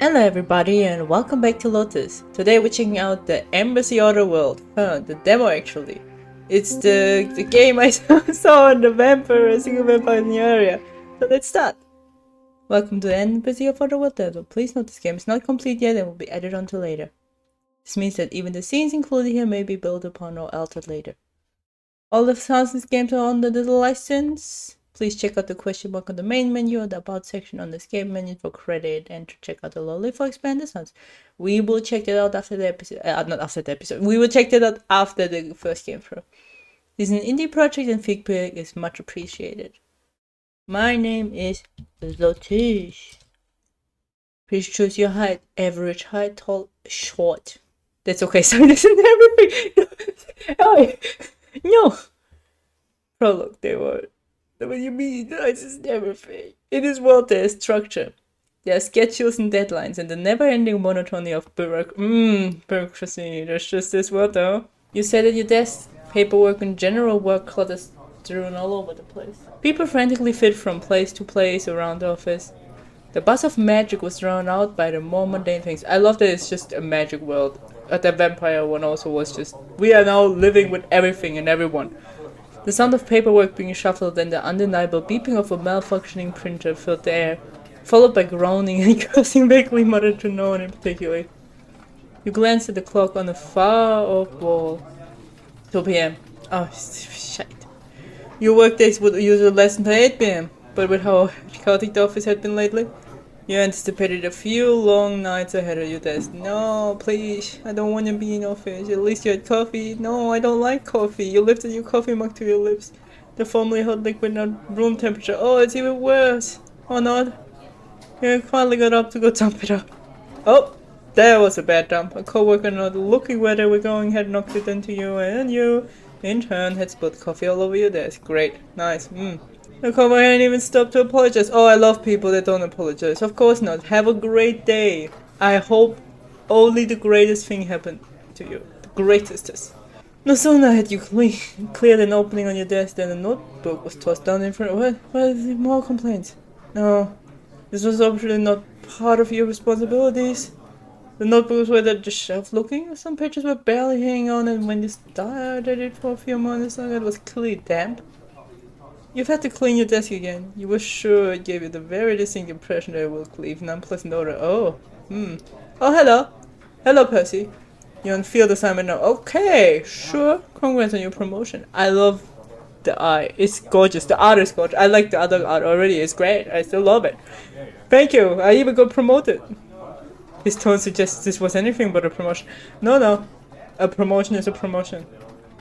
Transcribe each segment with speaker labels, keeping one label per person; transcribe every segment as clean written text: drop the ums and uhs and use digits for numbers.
Speaker 1: Hello everybody and welcome back to Lotus. Today we're checking out the Embassy Otherworld, the demo actually. It's the game I saw on the vampire, a single vampire in the area. So let's start. Welcome to the Embassy of Otherworld demo. Please note this game is not complete yet and will be added onto later. This means that even the scenes included here may be built upon or altered later. All the sounds in this game are under the license. Please check out the question mark on the main menu or the about section on the escape menu for credit and to check out the lolly for expanded sounds. We will check that out after the episode. Not after the episode. We will check that out after the first game through. This is an indie project and feedback is much appreciated. My name is Lotus. Please choose your height. Average height, tall, short. That's okay. Sorry, this is everything. Oh, no. Prologue, they were. What you mean? This is everything. It is world there is structure. There are schedules and deadlines and the never-ending monotony of bureaucracy. There's just this word though. You sat at your desk, paperwork and general work clutters strewn all over the place. People frantically fit from place to place around the office. The buzz of magic was drowned out by the more mundane things. I love that it's just a magic world. The vampire one also was just, we are now living with everything and everyone. The sound of paperwork being shuffled and the undeniable beeping of a malfunctioning printer filled the air, followed by groaning and cursing vaguely muttered to no one in particular. You glanced at the clock on the far-off wall. 2 p.m. Oh, shit. Your workdays would usually last until 8 p.m., but with how chaotic the office had been lately, you anticipated a few long nights ahead of your desk. No, please, I don't want to be in office. At least you had coffee. No, I don't like coffee. You lifted your coffee mug to your lips. The formerly hot liquid not room temperature. Oh, it's even worse. Or not. You finally got up to go dump it out. Oh, there was a bad dump. A co-worker not looking where they were going had knocked it into you, and you, in turn, had spilled coffee all over your desk. Great. Nice. The cover hadn't even stopped to apologize. Oh, I love people that don't apologize. Of course not. Have a great day. I hope only the greatest thing happened to you. The greatest. No sooner had you cleared an opening on your desk than a notebook was tossed down in front of What? More complaints? No. This was obviously not part of your responsibilities. The notebooks were at the shelf looking. Some pages were barely hanging on, and when you stared at it for a few moments long, it was clearly damp. You've had to clean your desk again. You were sure it gave you the very distinct impression that it will leave an unpleasant odor. Oh, Oh, hello. Hello, Percy. You're on field assignment now. Okay, sure. Congrats on your promotion. I love the eye. It's gorgeous. The art is gorgeous. I like the other art already. It's great. I still love it. Thank you. I even got promoted. His tone suggests this was anything but a promotion. No. A promotion is a promotion.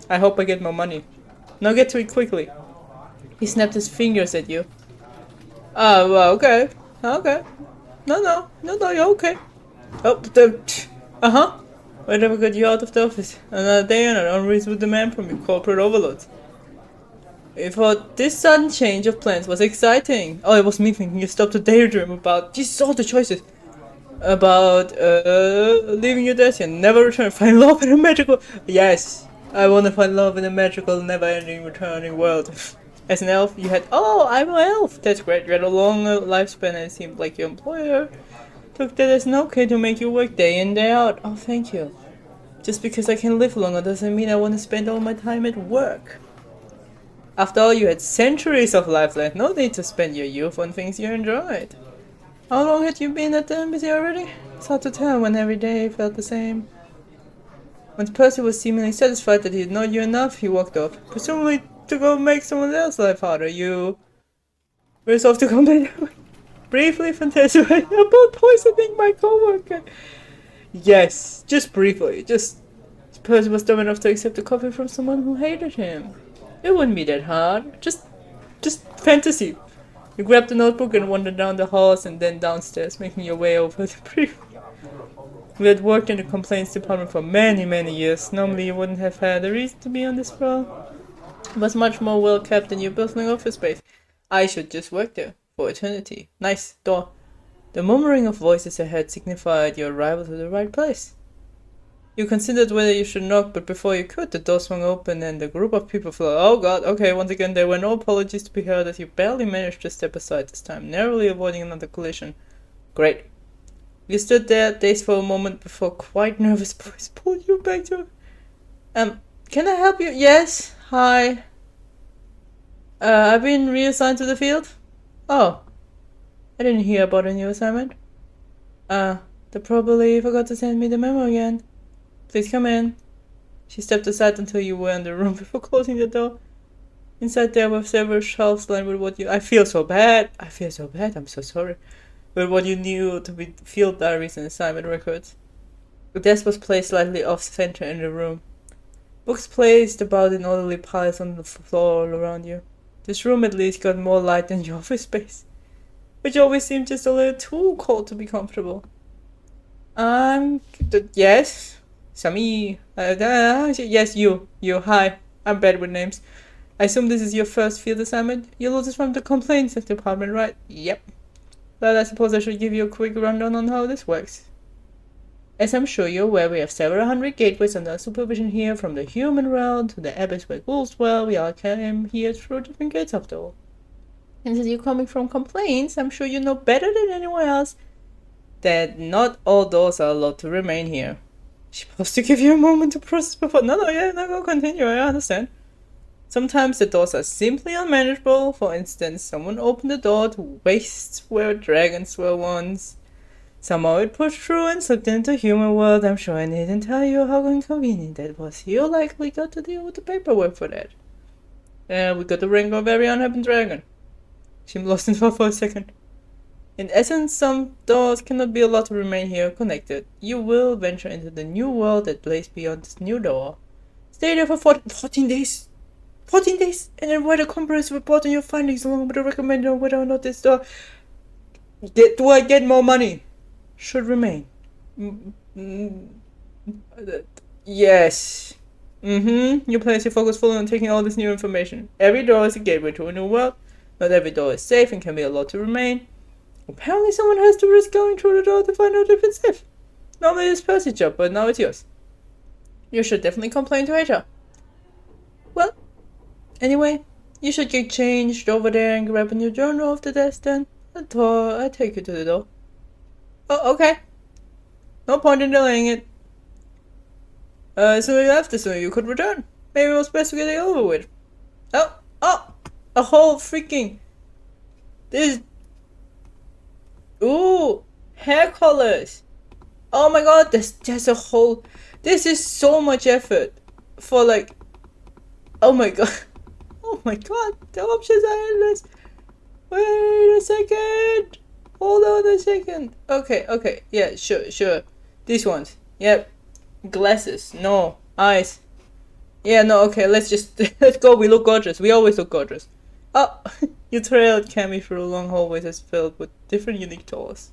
Speaker 1: I hope I get more money. Now get to it quickly. He snapped his fingers at you. Oh, well, okay. Okay. No, you're okay. Oh, Whatever got you out of the office? Another day and an unreasonable demand from your corporate overlords. I thought this sudden change of plans was exciting. Oh, it was me thinking you stopped to daydream about, Jesus, all the choices. About, leaving your desk and never return. Find love in a magical... Yes, I want to find love in a magical, never-ending, returning world. As an elf, you had... Oh, I'm an elf! That's great. You had a longer lifespan and it seemed like your employer took that as an okay to make you work day in, day out. Oh, thank you. Just because I can live longer doesn't mean I want to spend all my time at work. After all, you had centuries of life left. No need to spend your youth on things you enjoyed. How long had you been at the embassy already? It's hard to tell when every day felt the same. When Percy was seemingly satisfied that he had known you enough, he walked off. Presumably to go make someone else's life harder. You resolved to complain briefly fantasizing about poisoning my coworker. Yes, just briefly. Just Percy was dumb enough to accept a coffee from someone who hated him. It wouldn't be that hard. Just fantasy. You grabbed the notebook and wandered down the halls and then downstairs, making your way over the brief. You had worked in the complaints department for many years. Normally you wouldn't have had a reason to be on this floor. It was much more well kept than your bustling office space. I should just work there for eternity. Nice door. The murmuring of voices ahead signified your arrival to the right place. You considered whether you should knock, but before you could, the door swung open and a group of people flew. Oh god, okay, once again there were no apologies to be heard as you barely managed to step aside this time, narrowly avoiding another collision. Great. You stood there, dazed for a moment before a quite nervous voice pulled you back to... Can I help you? Yes, hi. I've been reassigned to the field? Oh, I didn't hear about a new assignment. They probably forgot to send me the memo again. Please come in. She stepped aside until you were in the room before closing the door. Inside there were several shelves lined with what you... I feel so bad. I'm so sorry. With what you knew to be field diaries and assignment records. The desk was placed slightly off-center in the room. Books placed about in orderly piles on the floor all around you. This room at least got more light than your office space, which always seemed just a little too cold to be comfortable. Yes? Sami. Yes, you. Hi. I'm bad with names. I assume this is your first field assignment? You're Lotus from the complaints department, right? Yep. Well, I suppose I should give you a quick rundown on how this works. As I'm sure you're aware, we have several hundred gateways under supervision here, from the human realm to the abyss where ghouls dwell. We all came here through different gates after all. And since you're coming from complaints, I'm sure you know better than anyone else that not all doors are allowed to remain here. She paused to give you a moment to process before... No, go continue, I understand. Sometimes the doors are simply unmanageable. For instance, someone opened the door to wastes where dragons were once. Somehow it pushed through and slipped into the human world. I'm sure I needn't tell you how inconvenient that was. You likely got to deal with the paperwork for that. We got the ring of a very unhappy dragon. She lost in thought for a second. In essence, some doors cannot be allowed to remain here connected. You will venture into the new world that lays beyond this new door. Stay there for 14 days. 14 days, and then write a comprehensive report on your findings along with a recommendation on whether or not this door... Do I get more money? Should remain. Yes. You place your focus fully on taking all this new information. Every door is a gateway to a new world. Not every door is safe and can be allowed to remain. Apparently someone has to risk going through the door to find out if it's safe. Normally it's Percy's job, but now it's yours. You should definitely complain to HR. Well, anyway, you should get changed over there and grab a new journal off the desk then. I take you to the door. Oh, okay. No point in delaying it. So you left this, so you could return. Maybe it was best to get it over with. Oh, a whole freaking... This... Ooh, hair colors. Oh my god, there's a whole... This is so much effort for like... Oh my god. Oh my god, the options are endless. Wait a second. Hold on a second. Okay. Yeah, sure. These ones. Yep. Glasses. No. Eyes. Yeah, no, okay, let's go. We look gorgeous. We always look gorgeous. Oh, you trailed Cammy through long hallways that's filled with different unique doors.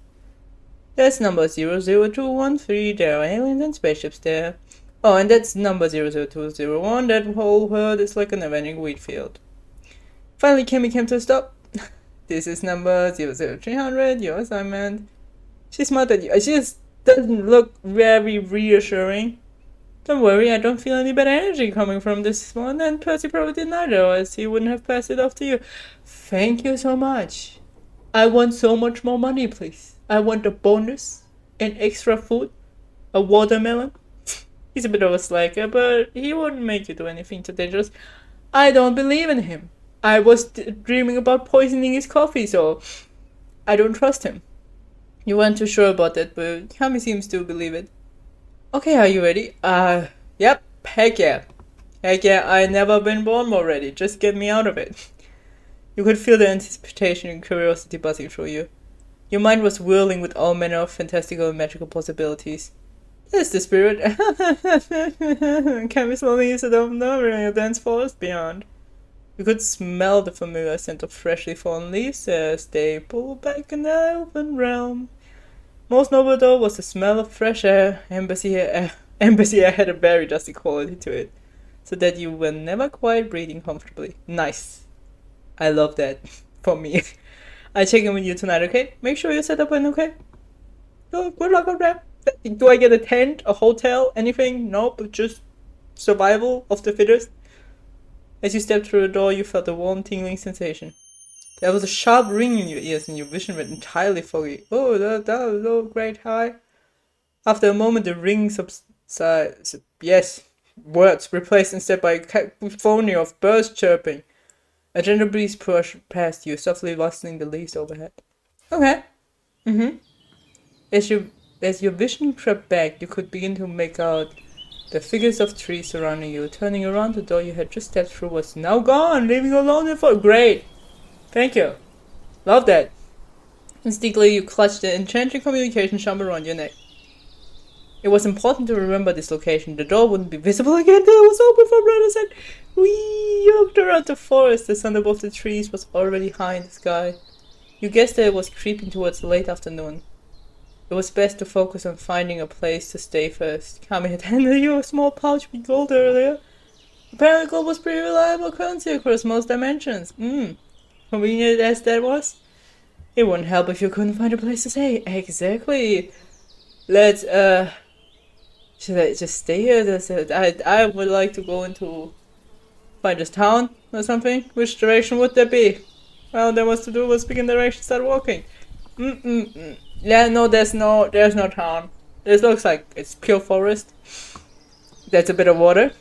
Speaker 1: That's number 00213. There are aliens and spaceships there. Oh, and that's number 00201. That whole world is like a never-ending wheat field. Finally, Cammy came to a stop. This is number 00300, your assignment. She smiled at you. She just doesn't look very reassuring. Don't worry, I don't feel any bad energy coming from this one, and Percy probably didn't either, as he wouldn't have passed it off to you. Thank you so much. I want so much more money, please. I want a bonus, an extra food, a watermelon. He's a bit of a slacker, but he wouldn't make you do anything too dangerous. I don't believe in him. I was dreaming about poisoning his coffee, so I don't trust him. You weren't too sure about that, but Kami seems to believe it. Okay, are you ready? Yep, heck yeah. Heck yeah, I never been born more ready. Just get me out of it. You could feel the anticipation and curiosity buzzing through you. Your mind was whirling with all manner of fantastical and magical possibilities. That's the spirit. Kami slowly eased off over in a dense forest beyond. You could smell the familiar scent of freshly fallen leaves as they pulled back in the elven realm. Most noble though was the smell of fresh air. Embassy air had a very dusty quality to it, so that you were never quite breathing comfortably. Nice. I love that. For me. I check in with you tonight, okay? Make sure you're set up and okay? Good luck up there. Do I get a tent, a hotel, anything? Nope, just survival of the fittest. As you stepped through the door, you felt a warm, tingling sensation. There was a sharp ring in your ears and your vision went entirely foggy. Oh, great high. After a moment, the ring subsided. Yes, words replaced instead by a cacophony of birds chirping. A gentle breeze pushed past you, softly rustling the leaves overhead. Okay. As your vision crept back, you could begin to make out the figures of trees surrounding you. Turning around, the door you had just stepped through was now gone, leaving you alone in for great. Thank you. Love that. Instinctively, you clutched the enchanting communication charm around your neck. It was important to remember this location. The door wouldn't be visible again until it was open for brothers and you looked around the forest. The sun above the trees was already high in the sky. You guessed that it was creeping towards late afternoon. It was best to focus on finding a place to stay first. Kami had handed you a small pouch with gold earlier. Apparently gold was pretty reliable currency across most dimensions. Convenient as that was, it wouldn't help if you couldn't find a place to stay. Exactly. Let's, should I just stay here? I would like to go into find this town or something. Which direction would that be? Well, there was to do was pick a direction, start walking. Yeah, no, there's no town. This looks like it's pure forest. There's a bit of water.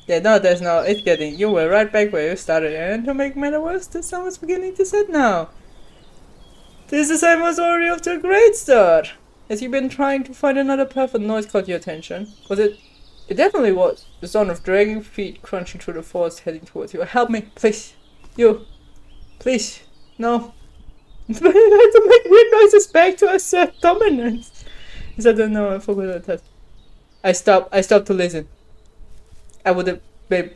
Speaker 1: Yeah, no, there's no. It's getting. You were right back where you started, and to make matter worse, the sun was beginning to set now. This assignment was already off to a great start. As you've been trying to find another path, a noise caught your attention. Was it? It definitely was. The sound of dragging feet crunching through the forest heading towards you. Help me, please. You. Please. No. I had to make weird noises back to assert dominance. Yes, I don't know, I forgot that. I stopped to listen. I would have been...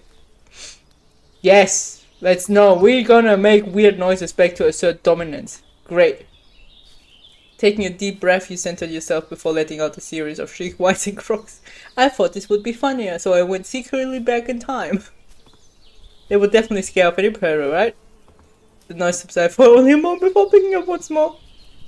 Speaker 1: Yes! Let's know. We're gonna make weird noises back to assert dominance. Great. Taking a deep breath, you centered yourself before letting out a series of shriek whines and croaks. I thought this would be funnier, so I went secretly back in time. It would definitely scare off any predator, right? The noise subsided for only a moment before picking up once more.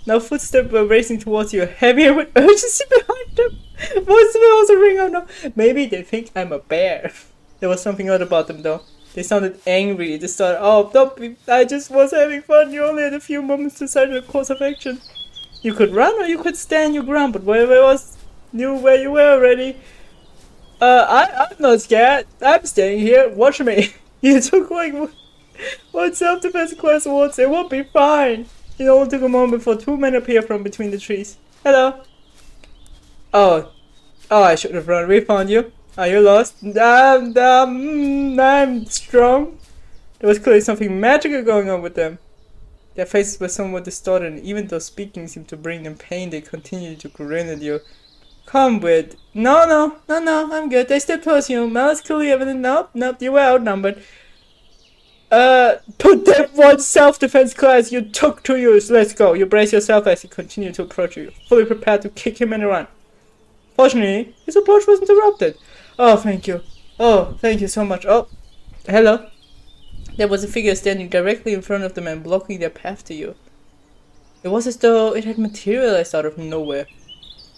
Speaker 1: Now footsteps were racing towards you, heavier with urgency behind them. Voices will also ring out now. Maybe they think I'm a bear. There was something odd about them though. They sounded angry. They started, oh, don't be, I just was having fun. You only had a few moments to decide the course of action. You could run or you could stand your ground, but wherever it was, knew where you were already. I'm not scared. I'm staying here. Watch me. You took like one self-defense class awards. It won't be fine. It only took a moment before two men appeared from between the trees. Hello. Oh, I should have run. We found you. Are you lost? I'm strong. There was clearly something magical going on with them. Their faces were somewhat distorted, and even though speaking seemed to bring them pain, they continued to grin at you. Come with. No, I'm good. They stepped towards you. Malice clearly evident. Nope, you were outnumbered. Put that one self-defense class you took to use. Let's go. You brace yourself as he continued to approach you, fully prepared to kick him in the run. Fortunately, his approach was interrupted. Oh, thank you. Oh, thank you so much. Oh, hello. There was a figure standing directly in front of the man, blocking their path to you. It was as though it had materialized out of nowhere.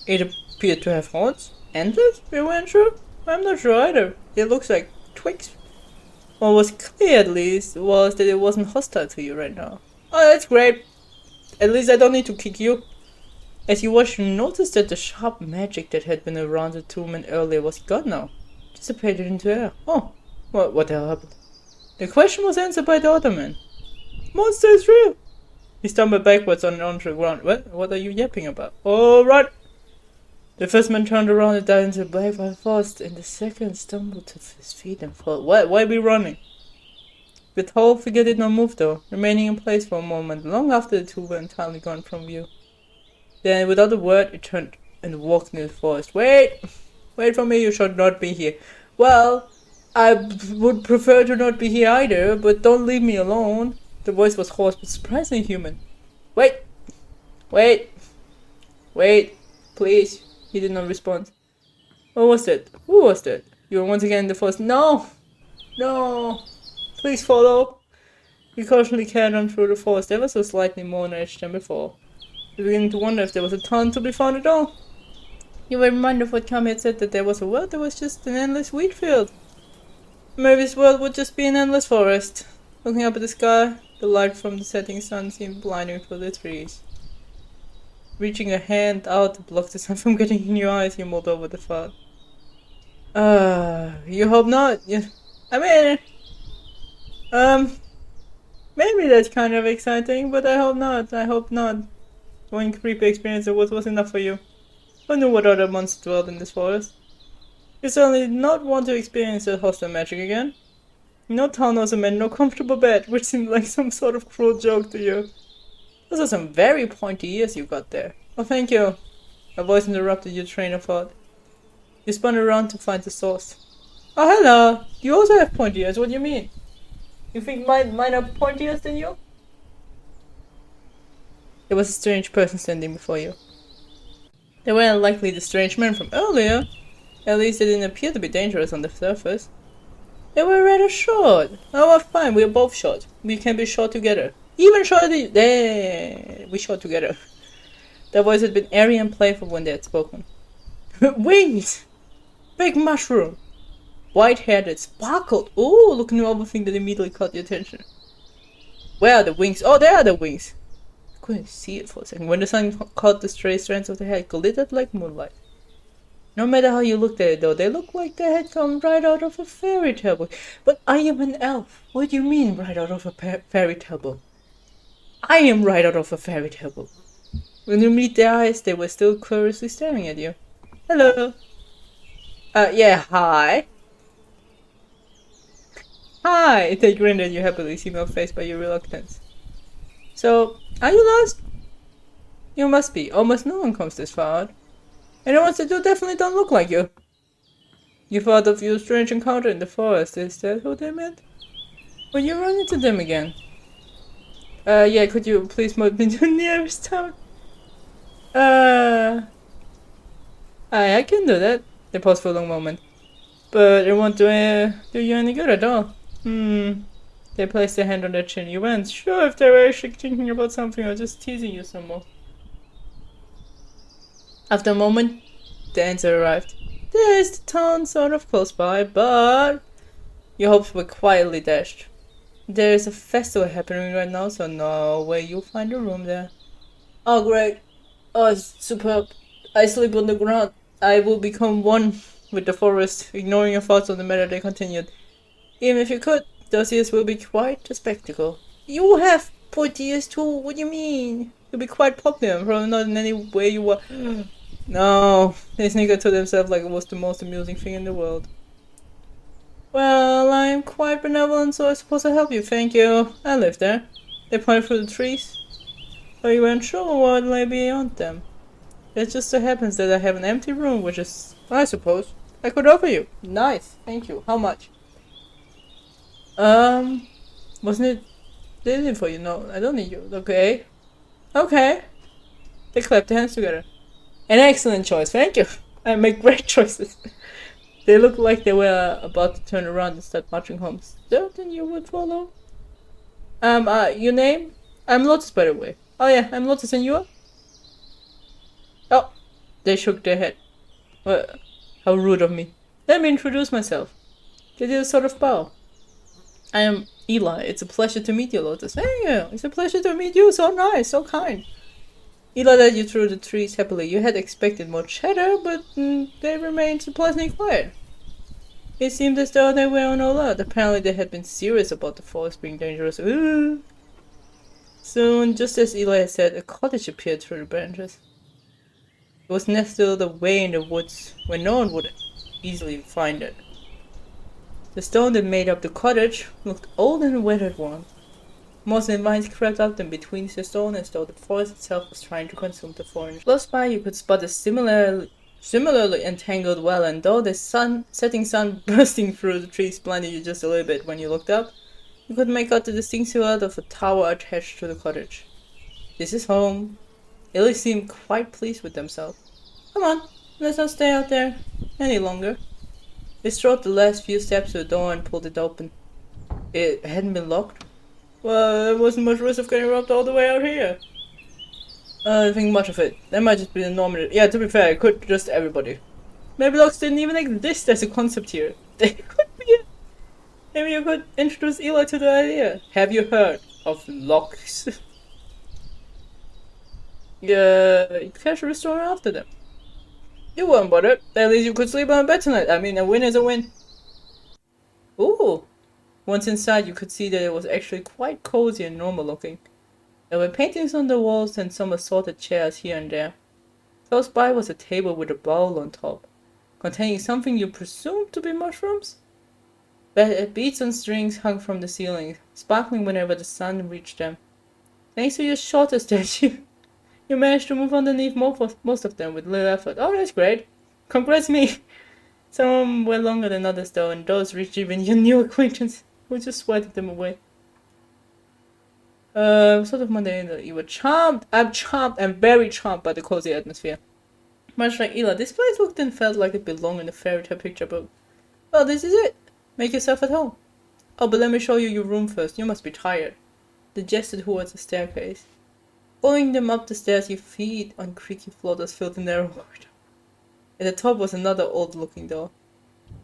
Speaker 1: It appeared to have horns. Antlers? You weren't sure? I'm not sure either. It looks like twigs. What was clear, at least, was that it wasn't hostile to you right now. Oh, that's great. At least I don't need to kick you. As you watched, you noticed that the sharp magic that had been around the two men earlier was gone now. Dissipated into air. Oh, what the hell happened? The question was answered by the other man. Monster is real. He stumbled backwards onto the ground. What are you yapping about? All right. The first man turned around and dived into the black forest, and the second stumbled to his feet and fell. Why are we running? The tall figure did not move though, remaining in place for a moment, long after the two were entirely gone from view. Then, without a word, it turned and walked near the forest. Wait for me, you should not be here. Well, I would prefer to not be here either, but don't leave me alone. The voice was hoarse but surprisingly human. Wait, please. He did not respond. What was that? Who was that? You were once again in the forest. No! Please follow. You cautiously carried on through the forest, ever so slightly more on edge than before. You were beginning to wonder if there was a town to be found at all. You were reminded of what Kami had said, that there was a world that was just an endless wheat field. Maybe this world would just be an endless forest. Looking up at the sky, The light from the setting sun seemed blinding through the trees. Reaching a hand out to block the sun from getting in your eyes, you mulled over the thought. You hope not. I mean, maybe that's kind of exciting, but I hope not. I hope not. One creepy experience was enough for you. Who knew what other monsters dwelled in this forest? You certainly did not want to experience that hostile magic again. No town also meant no comfortable bed, which seemed like some sort of cruel joke to you. Those are some very pointy ears you got there. Oh, thank you. A voice interrupted your train of thought. You spun around to find the source. Oh, hello! You also have pointy ears, what do you mean? You think mine are pointier than you? There was a strange person standing before you. They weren't likely the strange man from earlier. At least they didn't appear to be dangerous on the surface. They were rather short. Oh, well, fine, we're both short. We can be short together. Even shorter. There, we short together. Their voice had been airy and playful when they had spoken. Wings! Big mushroom! White hair that sparkled. Ooh, look at the other thing that immediately caught your attention. Where are the wings? Oh, there are the wings! I couldn't see it for a second. When the sun caught the stray strands of the hair, it glittered like moonlight. No matter how you looked at it though, they looked like they had come right out of a fairy tale book. But I am an elf. What do you mean right out of a fairy tale book? I am right out of a fairy tale book. When you meet their eyes, they were still curiously staring at you. Hello. Yeah, hi. Hi! They grinned at you happily, seeming faced by your reluctance. So, are you lost? You must be. Almost no one comes this far out. And the ones that do definitely don't look like you. You thought of your strange encounter in the forest. Is that who they meant? Will you run into them again? Yeah, could you please move me to the nearest town? I can do that. They paused for a long moment. But it won't do you any good at all. They placed their hand on their chin. You weren't sure if they were actually thinking about something or just teasing you some more. After a moment, the answer arrived. There is the town sort of close by, but your hopes were quietly dashed. There is a festival happening right now, so no way you'll find a room there. Oh great. Oh, it's superb. I sleep on the ground. I will become one with the forest. Ignoring your thoughts on the matter, they continued. Even if you could, those ears will be quite a spectacle. You have pointy ears too, what do you mean? You'll be quite popular, probably not in any way you were. No, they snickered to themselves like it was the most amusing thing in the world. Well, I'm quite benevolent, so I suppose I'll help you, thank you. I live there. They pointed through the trees, but you weren't sure what lay beyond them. It just so happens that I have an empty room, which is, I suppose, I could offer you. Nice, thank you. How much? Wasn't it? They did it for you. No, I don't need you. Okay. Okay. They clapped their hands together. An excellent choice, thank you. I make great choices. They looked like they were about to turn around and start marching home. Certain you would follow? Your name? I'm Lotus, by the way. Oh yeah, I'm Lotus, and you are? Oh, they shook their head. Well, how rude of me. Let me introduce myself. They did a sort of bow. I am Eli. It's a pleasure to meet you, Lotus. Hey, it's a pleasure to meet you. So nice, so kind. Eli led you through the trees happily. You had expected more chatter, but they remained surprisingly quiet. It seemed as though they were on alert. Apparently they had been serious about the forest being dangerous. Ooh. Soon, just as Eli had said, a cottage appeared through the branches. It was nestled away in the woods, where no one would easily find it. The stone that made up the cottage looked old and weather-worn. Moss and vines crept up and between the stone as though the forest itself was trying to consume the forest. Close by you could spot a similarly entangled well, and though the setting sun bursting through the trees blinded you just a little bit when you looked up, you could make out the distinct silhouette of a tower attached to the cottage. This is home. Ellie seemed quite pleased with themselves. Come on, let's not stay out there any longer. They strode the last few steps to the door and pulled it open. It hadn't been locked. Well, there wasn't much risk of getting robbed all the way out here. I don't think much of it. That might just be the normal. Yeah, to be fair, it could just everybody. Maybe locks didn't even exist as a concept here. They could be. Maybe you could introduce Eli to the idea. Have you heard? of locks. Yeah, you catch a restaurant after them. You weren't bothered. At least you could sleep on bed tonight. I mean, a win is a win. Ooh. Once inside, you could see that it was actually quite cozy and normal looking. There were paintings on the walls and some assorted chairs here and there. Close by was a table with a bowl on top, containing something you presumed to be mushrooms. Beads and strings hung from the ceiling, sparkling whenever the sun reached them. Thanks to your shorter statue, you managed to move underneath most of them with little effort. Oh, that's great. Congrats me. Some were longer than others though, and those reached even your new acquaintance, who just swatted them away. Sort of mundane. You were charmed. I'm very charmed by the cozy atmosphere. Much like Ela, this place looked and felt like it belonged in a fairy tale picture book. Well, this is it. Make yourself at home. Oh, but let me show you your room first. You must be tired. They gestured towards the staircase. Following them up the stairs, your feet on creaky floor that filled the narrow corridor. At the top was another old-looking door.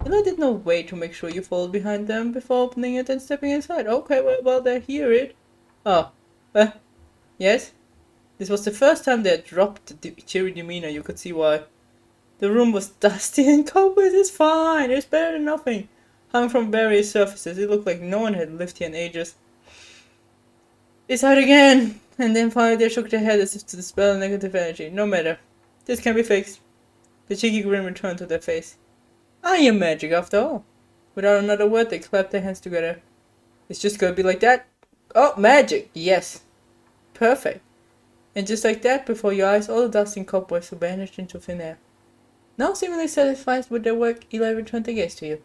Speaker 1: Ela did not wait to make sure you followed behind them before opening it and stepping inside. Okay, well, they hear it. Oh, yes? This was the first time they had dropped the cheery demeanor. You could see why. The room was dusty and cobwebs. It's fine. It's better than nothing. Hung from various surfaces. It looked like no one had lived here in ages. They sighed again, and then finally they shook their head as if to dispel negative energy. No matter. This can be fixed. The cheeky grin returned to their face. I am magic after all. Without another word, they clapped their hands together. It's just gonna be like that. Oh, magic! Yes. Perfect. And just like that, before your eyes, all the dust and cobwebs vanished into thin air. Now seemingly satisfied with their work, Eli returned the gaze to you.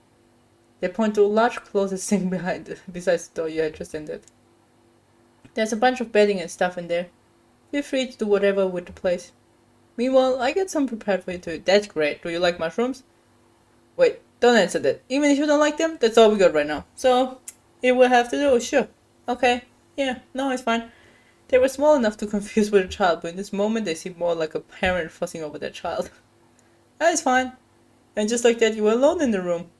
Speaker 1: They point to a large closet sink besides the door you had just entered. There's a bunch of bedding and stuff in there. Feel free to do whatever with the place. Meanwhile, I get some prepared for you too. That's great. Do you like mushrooms? Wait, don't answer that. Even if you don't like them, that's all we got right now. So, it will have to do, sure. Okay. Yeah, no, it's fine. They were small enough to confuse with a child, but in this moment they seemed more like a parent fussing over their child. That is fine. And just like that, you were alone in the room.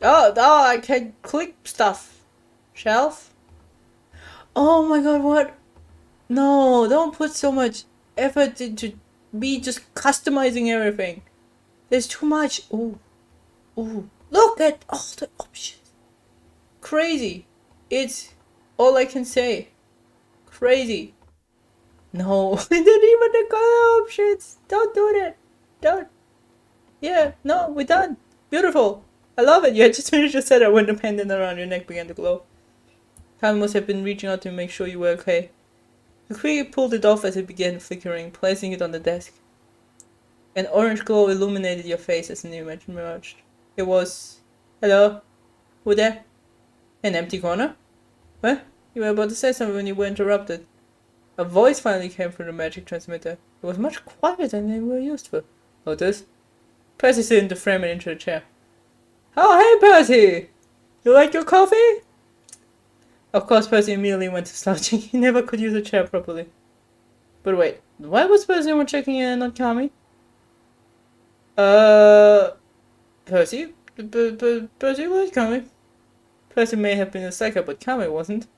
Speaker 1: Oh, I can click stuff. Shelf? Oh my god, what? No, don't put so much effort into me just customizing everything. There's too much. Ooh. Look at all the options. Crazy. It's all I can say. Crazy. No, not even the color options. Don't do that. Don't. Yeah, no, we're done. Beautiful. I love it. You had just finished your setup when the pendant around your neck began to glow. Kyle must have been reaching out to make sure you were okay. You quickly pulled it off as it began flickering, placing it on the desk. An orange glow illuminated your face as an image emerged. It was... Hello? Who there? An empty corner? What? You were about to say something when you were interrupted. A voice finally came through the magic transmitter. It was much quieter than they were used to. Lotus? Percy slid into frame and into the chair. Oh, hey Percy! You like your coffee? Of course, Percy immediately went to slouching. He never could use a chair properly. But wait, why was Percy when checking in and not Kami? Percy? Percy was Kami. Percy may have been a psycho, but Kami wasn't.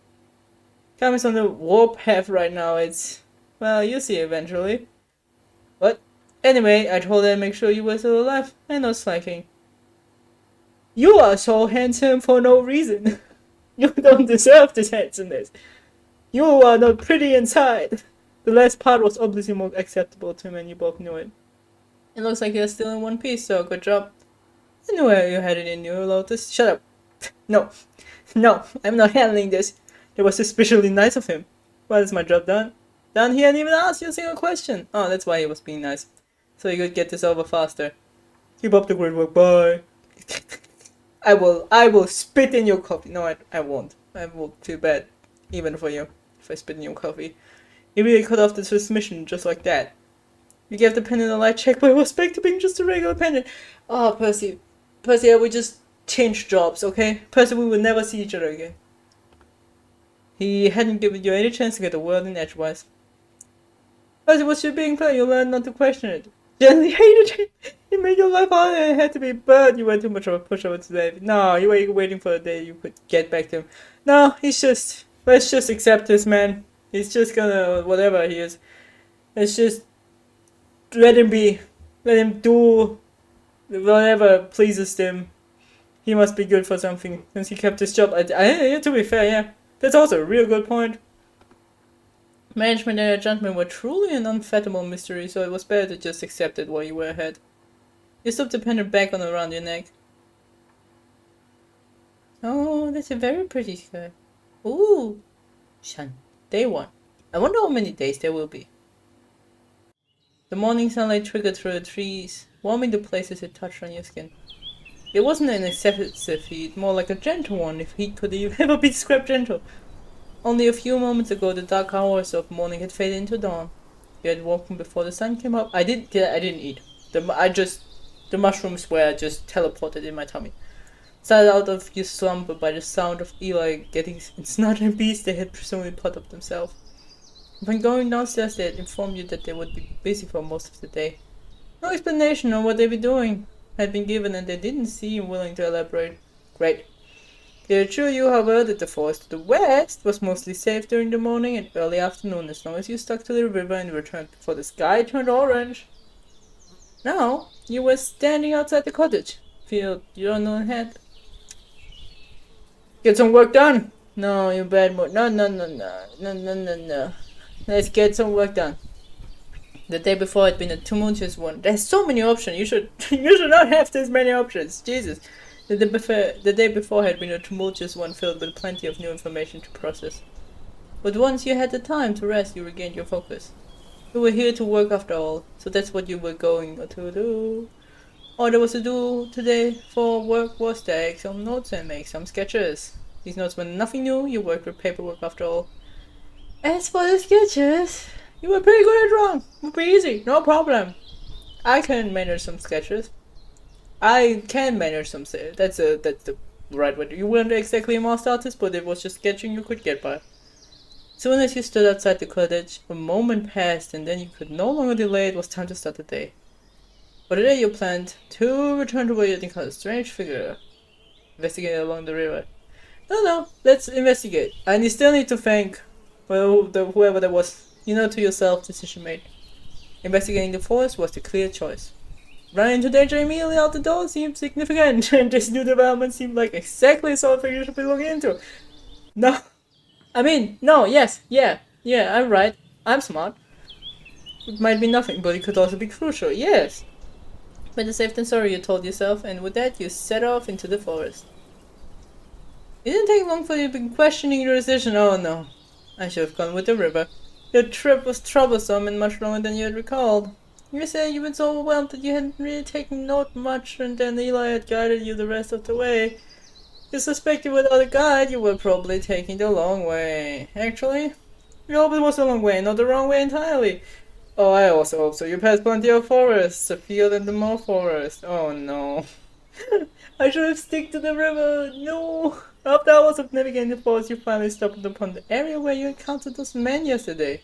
Speaker 1: Kami's on the warpath right now. It's... Well, you'll see eventually. What? Anyway, I told her to make sure you were still alive and not slacking. You are so handsome for no reason. You don't deserve this handsomeness. You are not pretty inside. The last part was obviously more acceptable to him and you both knew it. It looks like you're still in one piece, so good job. Anyway, you had it in your Lotus. Shut up. No, I'm not handling this. It was especially nice of him. Well, is my job done? Done? He hadn't even asked you a single question. Oh, that's why he was being nice. So you could get this over faster. Keep up the great work. Bye. I will spit in your coffee. No, I won't. I will feel bad, even for you, if I spit in your coffee. He really cut off the transmission just like that. You gave the pendant a light check, but it was back to being just a regular pendant. Oh, Percy, I will just change jobs, okay? Percy, we will never see each other again. He hadn't given you any chance to get a word in edgewise. Percy, what's your being player? You learned not to question it. Generally hated it. He made your life harder and it had to be, but you were too much of a pushover today. No, you were waiting for the day you could get back to him. No, he's just Let's just accept this man. He's just gonna whatever he is. Let's just let him be. Let him do whatever pleases him. He must be good for something since he kept his job. To be fair, yeah, that's also a real good point. Management and adjustment were truly an unfathomable mystery, so it was better to just accept it while you were ahead. You slipped the pendant back on around your neck. Oh, that's a very pretty skirt. Ooh, Shan, day 1. I wonder how many days there will be. The morning sunlight trickled through the trees, warming the places it touched on your skin. It wasn't an excessive heat, more like a gentle one, if heat could ever be described gentle. Only a few moments ago, the dark hours of morning had faded into dawn. You had woken before the sun came up. I didn't eat. The mushrooms were just teleported in my tummy. Started out of your slumber by the sound of Eli getting ensnared in beasts they had presumably put up themselves. When going downstairs, they had informed you that they would be busy for most of the day. No explanation on what they'd be doing had been given, and they didn't seem willing to elaborate. Great. They assured you, however, that the forest to the west was mostly safe during the morning and early afternoon, as long as you stuck to the river and returned before the sky turned orange. Now, you were standing outside the cottage. Feel your unknown head. Get some work done! No, you bad mood. No. Let's get some work done. The day before had been a tumultuous one. There's so many options. You should not have this many options. Jesus. The day before had been a tumultuous one filled with plenty of new information to process. But once you had the time to rest, you regained your focus. You were here to work after all, so that's what you were going to do. All there was to do today for work was take some notes and make some sketches. These notes were nothing new, you worked with paperwork after all. As for the sketches, you were pretty good at drawing. Would be easy, no problem. I can manage some sketches. That's the right word. You weren't exactly a master artist, but it was just sketching you could get by. Soon as you stood outside the cottage, a moment passed, and then you could no longer delay. It was time to start the day. For the day you planned to return to where you encountered a strange figure. Investigate along the river. No, let's investigate. And you still need to thank whoever that was. To yourself, decision made. Investigating the forest was the clear choice. Running into danger immediately out the door seemed significant, and this new development seemed like exactly the sort of thing you should be looking into. Yeah, I'm right. I'm smart. It might be nothing, but it could also be crucial, yes. Better safe than sorry, you told yourself, and with that you set off into the forest. It didn't take long for you to be questioning your decision. Oh no, I should have gone with the river. Your trip was troublesome and much longer than you had recalled. You said you'd been so overwhelmed that you hadn't really taken note much, and then Eli had guided you the rest of the way. You suspected without a guide you were probably taking the long way. Actually, you hope it was the long way, not the wrong way entirely. Oh, I also hope so. You passed plenty of forests, a field and more forest. Oh no. I should have stick to the river. No. After hours of navigating the forest, you finally stumbled upon the area where you encountered those men yesterday.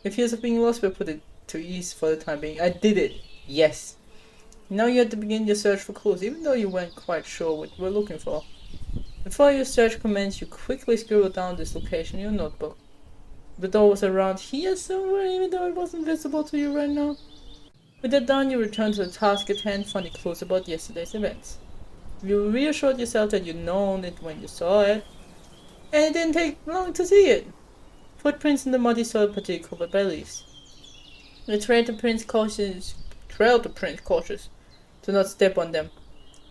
Speaker 1: Your fears of being lost were put to ease for the time being. I did it. Yes. Now you had to begin your search for clues, even though you weren't quite sure what you were looking for. Before your search commenced, you quickly scribbled down this location in your notebook. The door was around here somewhere, even though it wasn't visible to you right now. With that done, you returned to the task at hand, finding clues about yesterday's events. You reassured yourself that you'd known it when you saw it, and it didn't take long to see it. Footprints in the muddy soil, partially covered by leaves. You trailed the prints cautious to not step on them.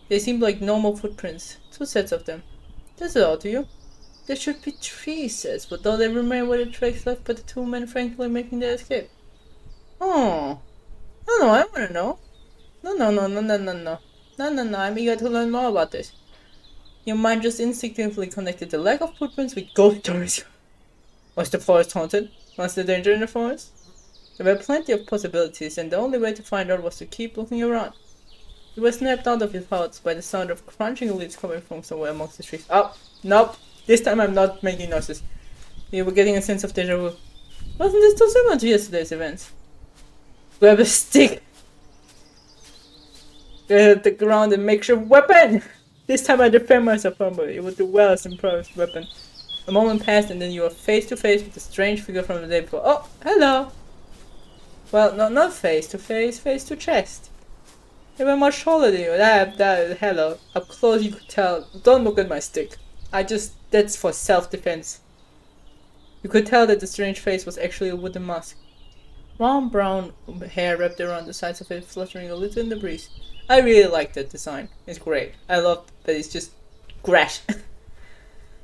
Speaker 1: They seemed like normal footprints, 2 sets of them. That's odd to you. There should be 3 sets, but don't they remain where the tracks left by the 2 men frankly making their escape? Oh. No, I wanna know. No, I'm eager to learn more about this. Your mind just instinctively connected the lack of footprints with ghost stories. Was the forest haunted? Was there danger in the forest? There were plenty of possibilities, and the only way to find out was to keep looking around. You were snapped out of your thoughts by the sound of crunching leaves coming from somewhere amongst the trees. Oh, nope. This time I'm not making noises. You were getting a sense of deja vu. Wasn't this too similar to yesterday's events? Grab a stick. Get the ground and make your weapon. This time I defend myself humbly. It was the well-improvised weapon. A moment passed and then you were face to face with the strange figure from the day before. Oh, hello! Well, no, not face to face, face to chest. They were much taller than you. Hello. Up close you could tell. Don't look at my stick. That's for self-defense. You could tell that the strange face was actually a wooden mask. Long brown hair wrapped around the sides of it, fluttering a little in the breeze. I really like that design. It's great. I love that it's just grass.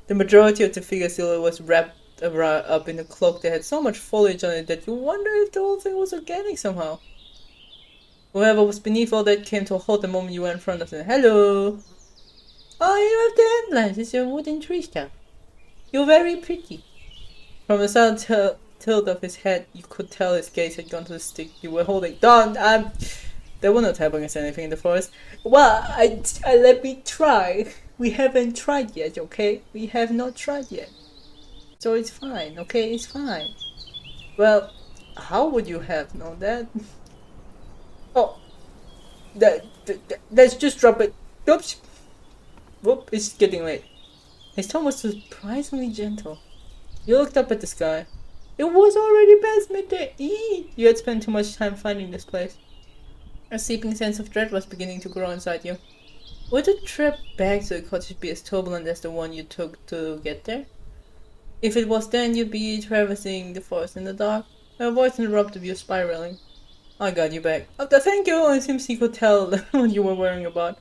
Speaker 1: The majority of the figure silhouette was wrapped up in a cloak that had so much foliage on it that you wonder if the whole thing was organic somehow. Whoever was beneath all that came to a halt the moment you were in front of them. Hello! Oh, you have the emblems. It's your wooden tree stuff. You're very pretty. From the side tilt of his head, you could tell his gaze had gone to the stick you were holding. Don't! They were not helping us anything in the forest. Well, let me try. We haven't tried yet, okay? We have not tried yet. So it's fine, okay? It's fine. Well, how would you have known that? Oh, let's just drop it. Oops. Whoop, it's getting late. His tone was surprisingly gentle. You looked up at the sky. It was already past midday. You had spent too much time finding this place. A seeping sense of dread was beginning to grow inside you. Would the trip back to the cottage be as turbulent as the one you took to get there? If it was, then you'd be traversing the forest in the dark. A voice interrupted you, spiraling. I got you back. Oh, thank you! It seems he could tell what you were worrying about.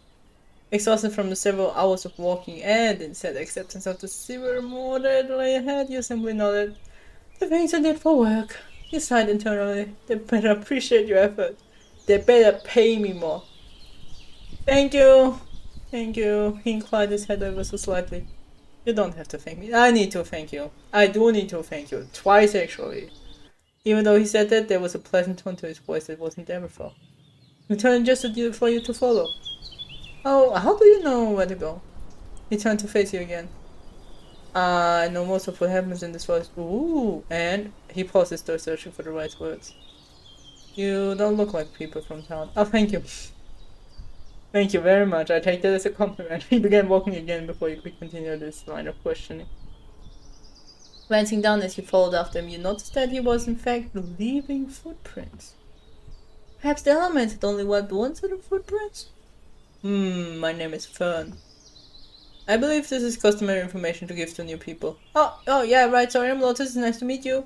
Speaker 1: Exhausted from the several hours of walking and in sad acceptance of the severe more that lay ahead, you simply nodded. The things I did for work. You sighed internally. They better appreciate your effort. They better pay me more. Thank you. Thank you. He inclined his head ever so slightly. You don't have to thank me. I need to thank you. I do need to thank you. Twice, actually. Even though he said that, there was a pleasant tone to his voice that wasn't there before. He turned just for you to follow. Oh, how do you know where to go? He turned to face you again. I know most of what happens in this forest. Ooh, and he paused his door, searching for the right words. You don't look like people from town. Oh, thank you. Thank you very much. I take that as a compliment. He began walking again before you could continue this line of questioning. Glancing down as you followed after him, you noticed that he was in fact leaving footprints. Perhaps the elements had only wiped one set of footprints? My name is Fern. I believe this is customary information to give to new people. Oh, yeah, right, sorry, I'm Lotus, nice to meet you.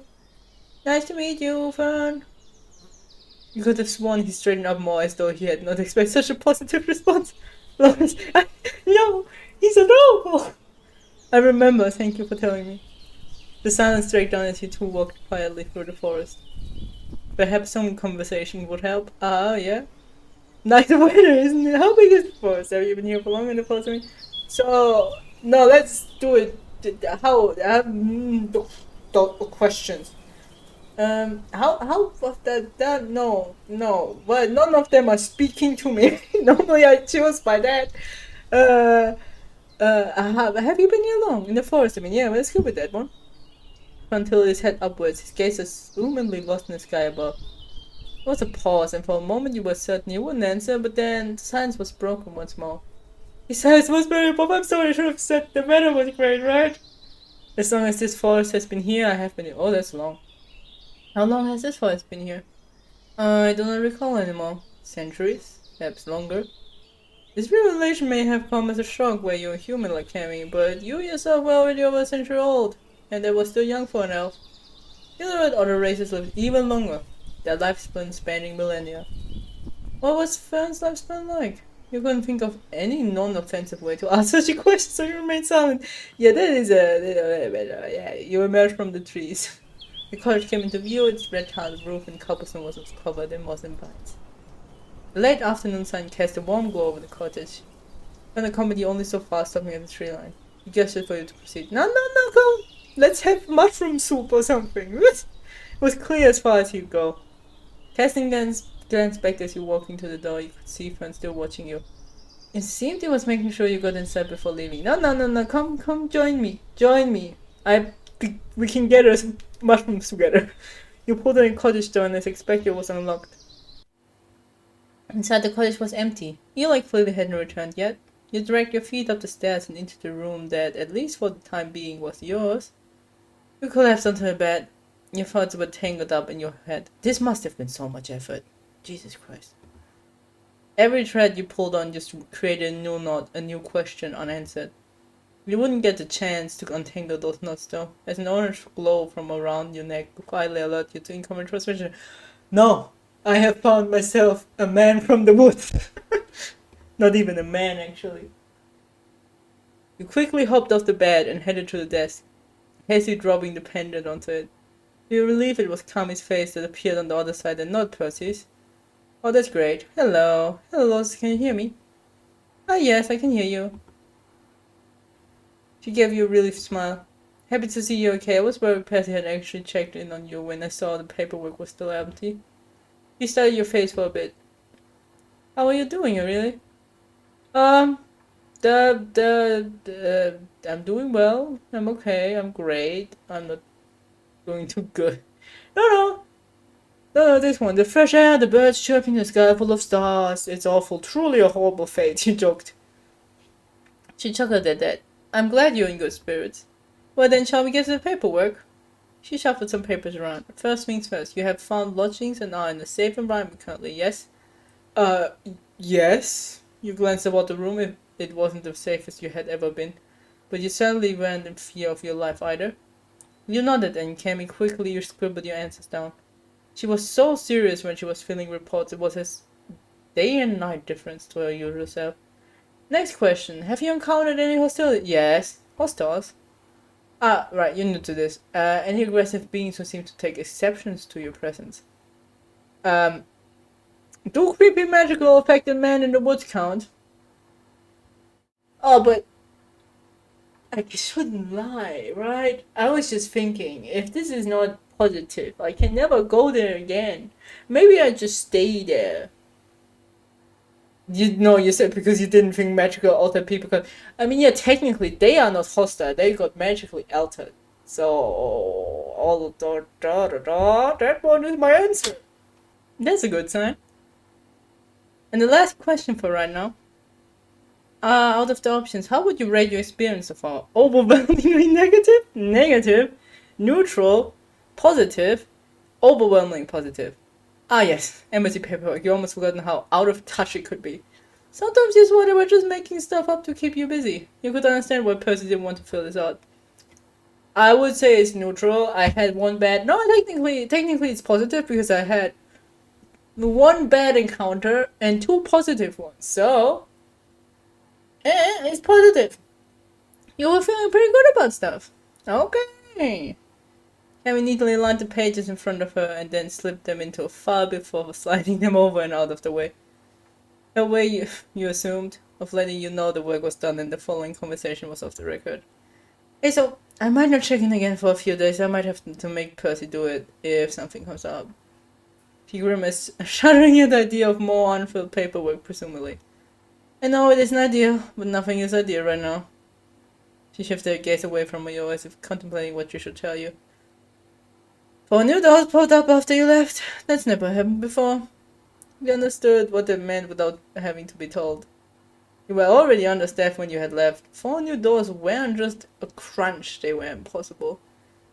Speaker 1: Nice to meet you, Fern. You could have sworn he straightened up more as though he had not expected such a positive response. Lotus, no, he's adorable. I remember, thank you for telling me. The silence dragged down as you two walked quietly through the forest. Perhaps some conversation would help. Yeah. Nice weather, isn't it? How big is the forest? Have you been here for long in the forest? So, no, let's do it. How? Questions. How was that? No. Well, none of them are speaking to me. Normally I choose by that. Have you been here long in the forest? Yeah, let's go with that one. Until his head upwards, his gaze assumedly lost in the sky above. There was a pause, and for a moment you were certain you wouldn't answer, but then the silence was broken once more. His silence was very above. I'm sorry, I should have said the weather was great, right? As long as this forest has been here, I have been here. Oh, that's long. How long has this forest been here? I do not recall anymore. Centuries? Perhaps longer. This revelation may have come as a shock where you're human like Cammy, but you yourself were already over a century old, and they were still young for an elf. You know that other races lived even longer, their lifespan spanning millennia. What was Fern's lifespan like? You couldn't think of any non-offensive way to ask such a question, so you remained silent. Yeah, that is yeah, you emerged from the trees. The cottage came into view, its red-tiled roof and cobblestone was covered in moss and vines. The late afternoon sun cast a warm glow over the cottage. Fern accompanied you only so far, stopping at the tree line. He gestured for you to proceed. No, go! Let's have mushroom soup or something. It was clear as far as you go. Casting glance back as you walked into the door, you could see Fern still watching you. It seemed he was making sure you got inside before leaving. No, come join me. We can get us mushrooms together. You pulled in the cottage door and as expected it was unlocked. Inside the cottage was empty. Eli clearly hadn't returned yet. You dragged your feet up the stairs and into the room that, at least for the time being, was yours. You collapsed onto the bed. Your thoughts were tangled up in your head. This must have been so much effort. Jesus Christ. Every thread you pulled on just created a new knot, a new question unanswered. You wouldn't get the chance to untangle those knots though, as an orange glow from around your neck quietly alerted you to incoming transmission. No! I have found myself a man from the woods! Not even a man, actually. You quickly hopped off the bed and headed to the desk, hastily dropping the pendant onto it. To your relief, it was Kami's face that appeared on the other side and not Percy's. Oh, that's great. Hello. Hello, can you hear me? Ah, yes, I can hear you. She gave you a relieved smile. Happy to see you okay. I was worried Percy had actually checked in on you when I saw the paperwork was still empty. He studied your face for a bit. How are you doing, really? I'm doing well. I'm okay. I'm great. I'm not doing too good. No, this one. The fresh air, the birds chirping, the sky full of stars. It's awful. Truly a horrible fate, she joked. She chuckled at that. I'm glad you're in good spirits. Well then, shall we get to the paperwork? She shuffled some papers around. First things first, you have found lodgings and are in a safe environment currently, yes? Yes. You glanced about the room if it wasn't the safest you had ever been. But you certainly weren't in fear of your life either. You nodded and Cammy quickly scribbled your answers down. She was so serious when she was filling reports, it was as day and night difference to her usual self. Next question. Have you encountered any hostility? Yes. Hostiles? Ah, right, you're new to this. Any aggressive beings who seem to take exceptions to your presence? Do creepy magical affected men in the woods count? Oh, but I shouldn't lie, right? I was just thinking, if this is not positive, I can never go there again. Maybe I just stay there. You said because you didn't think magical altered people. I mean, yeah, technically they are not hostile. They got magically altered. So all that one is my answer. That's a good sign. And the last question for right now. Out of the options, how would you rate your experience so far? Overwhelmingly negative, negative, neutral, positive, overwhelmingly positive. Ah yes, embassy paperwork. You almost forgotten how out of touch it could be. Sometimes you thought they were just making stuff up to keep you busy. You could understand why Percy didn't want to fill this out. I would say it's neutral. I had one bad... No, technically it's positive because I had one bad encounter and two positive ones. So, it's positive. You were feeling pretty good about stuff. Okay. Cammy neatly lined the pages in front of her and then slipped them into a file before sliding them over and out of the way. Her way, you assumed, of letting you know the work was done and the following conversation was off the record. Hey, so, I might not check in again for a few days. I might have to make Percy do it if something comes up. She grimaced, shuddering at the idea of more unfilled paperwork, presumably. I know it isn't ideal, but nothing is ideal right now. She shifted her gaze away from you as if contemplating what she should tell you. For new doors popped up after you left. That's never happened before. You understood what that meant without having to be told. You were already understaffed when you had left. 4 new doors weren't just a crunch, they were impossible.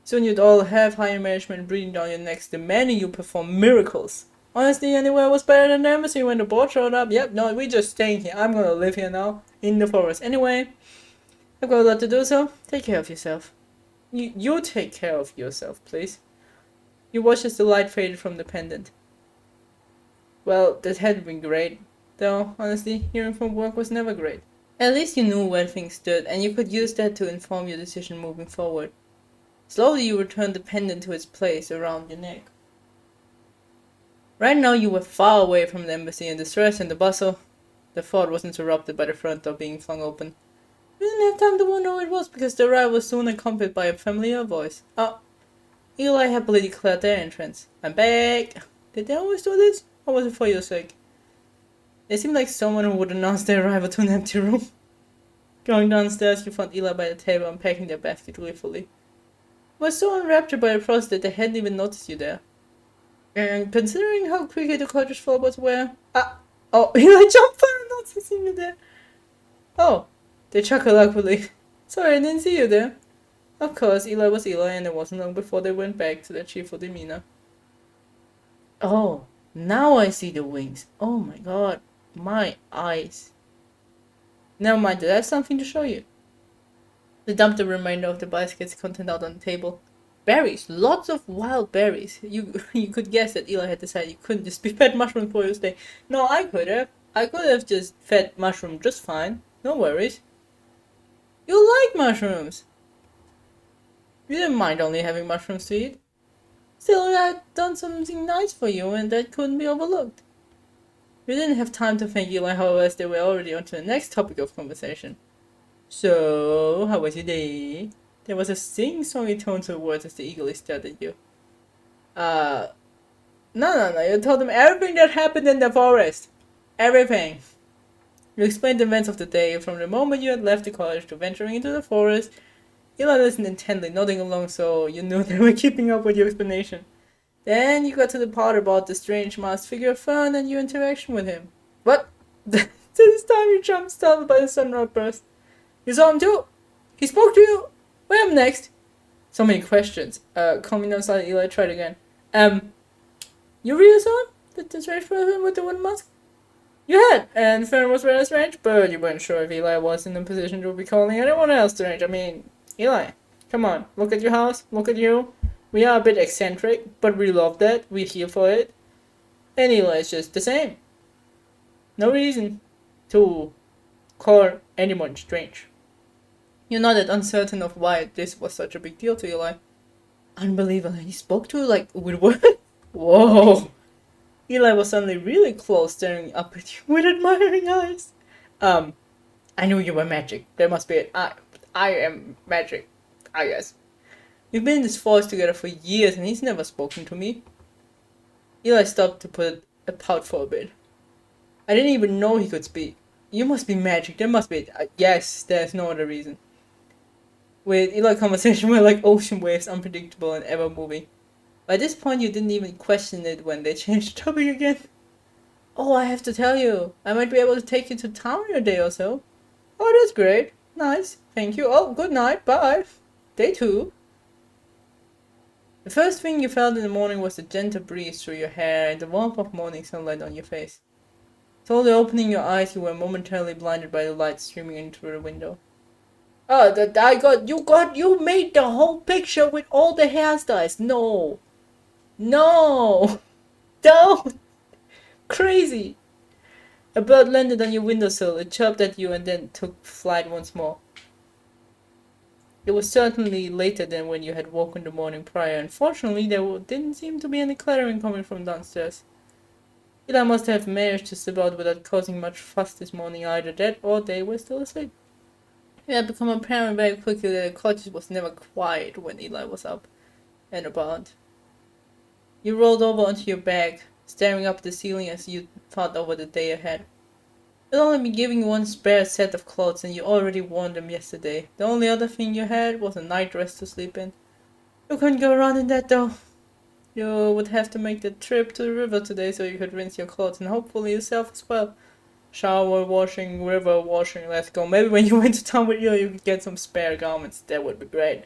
Speaker 1: Soon you'd all have higher management breathing down your necks, demanding you perform miracles. Honestly, anywhere was better than the embassy when the board showed up. Yep, no, we're just staying here. I'm gonna live here now, in the forest. Anyway, I've got a lot to do, so take care of yourself. You take care of yourself, please. You watched as the light faded from the pendant. Well, that had been great. Though, honestly, hearing from work was never great. At least you knew where things stood, and you could use that to inform your decision moving forward. Slowly you returned the pendant to its place around your neck. Right now you were far away from the embassy and the stress and the bustle. The thought was interrupted by the front door being flung open. You didn't have time to wonder who it was because the arrival was soon accompanied by a familiar voice. Oh, Eli happily declared their entrance. I'm back! Did they always do this? Or was it for your sake? It seemed like someone who would announce their arrival to an empty room. Going downstairs, you found Eli by the table unpacking their basket gleefully. He was so enraptured by the process that they hadn't even noticed you there. And considering how quickly the culture's floorboards were... Eli jumped for noticing you there. Oh, they chuckled awkwardly. Sorry, I didn't see you there. Of course, Eli was Eli, and it wasn't long before they went back to their cheerful demeanor. Oh, now I see the wings. Oh my god, my eyes. Never mind, I have something to show you. They dumped the remainder of the basket's content out on the table. Berries, lots of wild berries. You could guess that Eli had decided you couldn't just be fed mushroom for your stay. No, I could have. I could have just fed mushroom just fine. No worries. You like mushrooms. You didn't mind only having mushrooms to eat. Still, I had done something nice for you, and that couldn't be overlooked. We didn't have time to thank Eli, however, as they were already on to the next topic of conversation. So, how was your day? There was a sing-songy tone to the words as they eagerly stared at you. No, you told them everything that happened in the forest. Everything. You explained the events of the day, from the moment you had left the college to venturing into the forest. Eli listened intently, nodding along so you knew they were keeping up with your explanation. Then you got to the part about the strange masked figure of Fern and your interaction with him. What? This time you jumped, startled by the sudden outburst. You saw him too? He spoke to you? Where am next? So many questions. Calming down slightly, Eli tried again. You really saw him? The strange person with the wooden mask? You had, and Fern was very strange, but you weren't sure if Eli was in a position to be calling anyone else strange. I mean, Eli, come on, look at your house, look at you. We are a bit eccentric, but we love that, we're here for it. And Eli's just the same. No reason to call anyone strange. You nodded, uncertain of why this was such a big deal to Eli. Unbelievable, he spoke to you like with words? Whoa! Eli was suddenly really close, staring up at you with admiring eyes. I knew you were magic. There must be it. I am magic, I guess. We've been in this forest together for years and he's never spoken to me. Eli stopped to put a pout for a bit. I didn't even know he could speak. You must be magic. There must be it. Yes, there's no other reason. With Eli, conversation were like ocean waves, unpredictable and ever moving. By this point, you didn't even question it when they changed the topic again. Oh, I have to tell you, I might be able to take you to town in a day or so. Oh, that's great. Nice. Thank you. Oh, good night. Bye. Day 2. The first thing you felt in the morning was the gentle breeze through your hair and the warmth of morning sunlight on your face. Slowly opening your eyes, you were momentarily blinded by the light streaming in through the window. Oh, you made the whole picture with all the hairstyles. No. Don't. Crazy. A bird landed on your windowsill. It chirped at you and then took flight once more. It was certainly later than when you had woken the morning prior. Unfortunately, there didn't seem to be any clattering coming from downstairs. Eli must have managed to slip out without causing much fuss this morning. Either that or they were still asleep. It had become apparent very quickly that the cottage was never quiet when Eli was up and about. You rolled over onto your back, staring up at the ceiling as you thought over the day ahead. You'd only been given one spare set of clothes and you already worn them yesterday. The only other thing you had was a night dress to sleep in. You couldn't go around in that though. You would have to make the trip to the river today so you could rinse your clothes and hopefully yourself as well. Shower washing, river washing, let's go. Maybe when you went to town with you could get some spare garments. That would be great.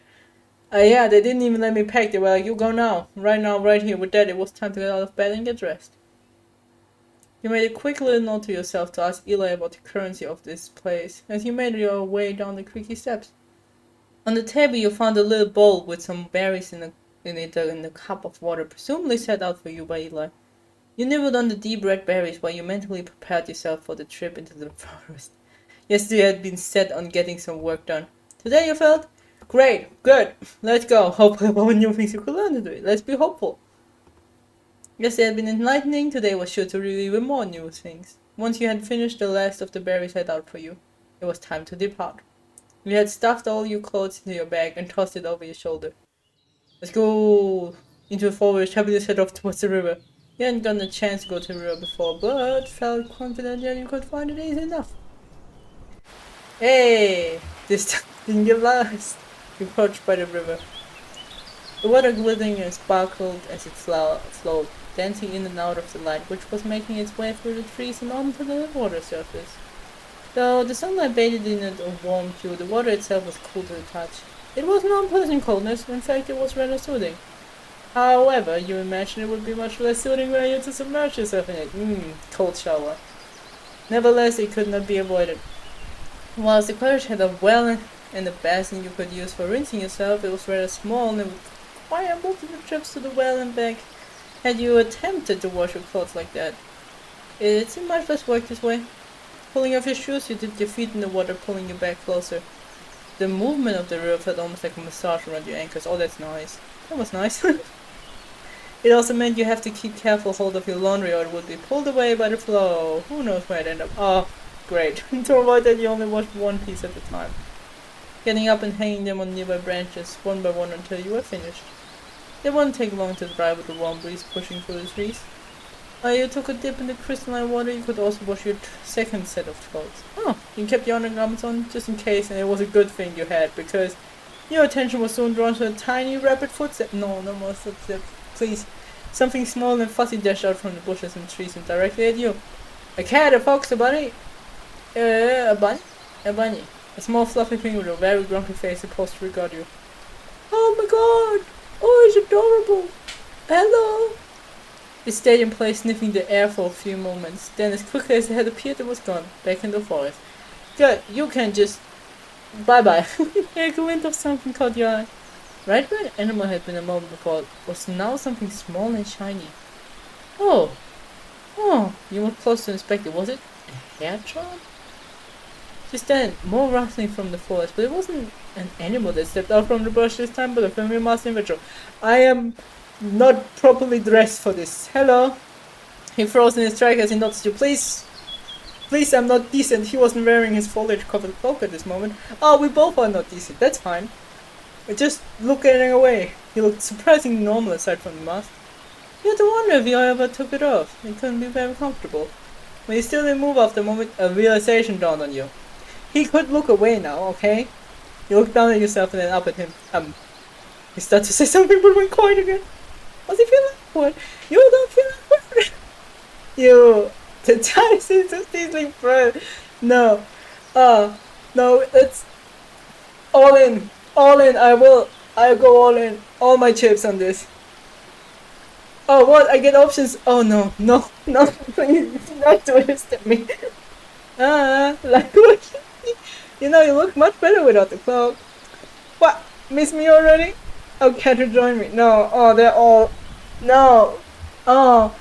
Speaker 1: Yeah, they didn't even let me pack. They were like, you go now, right here. With that, it was time to get out of bed and get dressed. You made a quick little note to yourself to ask Eli about the currency of this place as you made your way down the creaky steps. On the table, you found a little bowl with some berries in a cup of water, presumably set out for you by Eli. You nibbled on the deep red berries while you mentally prepared yourself for the trip into the forest. Yesterday you had been set on getting some work done. Today you felt, great, good, let's go. Hopefully about new things you could learn today. Let's be hopeful. Yesterday had been enlightening, today was sure to reveal even more new things. Once you had finished the last of the berries set out for you, it was time to depart. You had stuffed all your clothes into your bag and tossed it over your shoulder. Let's go into the forest, happily set off towards the river. You hadn't gotten a chance to go to the river before, but felt confident that you could find it easy enough. Hey, this time didn't get lost. You approached by the river. The water glittering and sparkled as it flowed, dancing in and out of the light which was making its way through the trees and onto the water surface. Though the sunlight bathed in it a warm hue, the water itself was cool to the touch. It was no unpleasant coldness, in fact it was rather soothing. However, you imagine it would be much less soothing were you to submerge yourself in it. Cold shower. Nevertheless, it could not be avoided. Whilst the cottage had a well and a basin you could use for rinsing yourself, it was rather small and would require multiple trips to the well and back had you attempted to wash your clothes like that. It seemed much less work this way. Pulling off your shoes, you dipped your feet in the water, pulling you back closer. The movement of the river felt almost like a massage around your ankles. Oh, that's nice. That was nice. It also meant you have to keep careful hold of your laundry or it would be pulled away by the flow. Who knows where it ended up. Oh, great. To avoid that, you only washed one piece at a time, getting up and hanging them on nearby branches, one by one until you were finished. It wouldn't take long to dry with the warm breeze pushing through the trees. While you took a dip in the crystalline water, you could also wash your second set of clothes. Oh, you kept your undergarments on just in case, and it was a good thing you had, because your attention was soon drawn to a tiny rapid footstep. No more footsteps, please. Something small and fuzzy dashed out from the bushes and trees and directly at you. A cat, a fox, a bunny? A bunny? A bunny. A small fluffy thing with a very grumpy face supposed to regard you. Oh my god! Oh, it's adorable! Hello! It stayed in place, sniffing the air for a few moments. Then, as quickly as it had appeared, it was gone, back in the forest. Good, you can just... Bye-bye. A glint of something caught your eye. Right where the animal had been a moment before was now something small and shiny. Oh! You moved close to inspect it. Was it a hair trap? Just then, more rustling from the forest, but it wasn't an animal that stepped out from the bush this time, but a familiar masked individual. I am not properly dressed for this. Hello? He froze in his track as he noticed you. Please, I'm not decent. He wasn't wearing his foliage-covered cloak at this moment. Oh, we both are not decent. That's fine. Just looking away. He looked surprisingly normal aside from the mask. You had to wonder if he ever took it off. It couldn't be very comfortable. When he still didn't move after a moment, a realization dawned on you. He could look away now, okay? You looked down at yourself and then up at him. He started to say something but went quiet again. What's he feeling? What? You don't feel like You, the dice is just teasing friend. No, it's all in, I'll go all in, all my chips on this. Oh, what? I get options? Oh no, please, not twist at me. Like what? You know, you look much better without the cloak. What? Miss me already? Oh, can't you join me? No. Oh, they're all... No. Oh.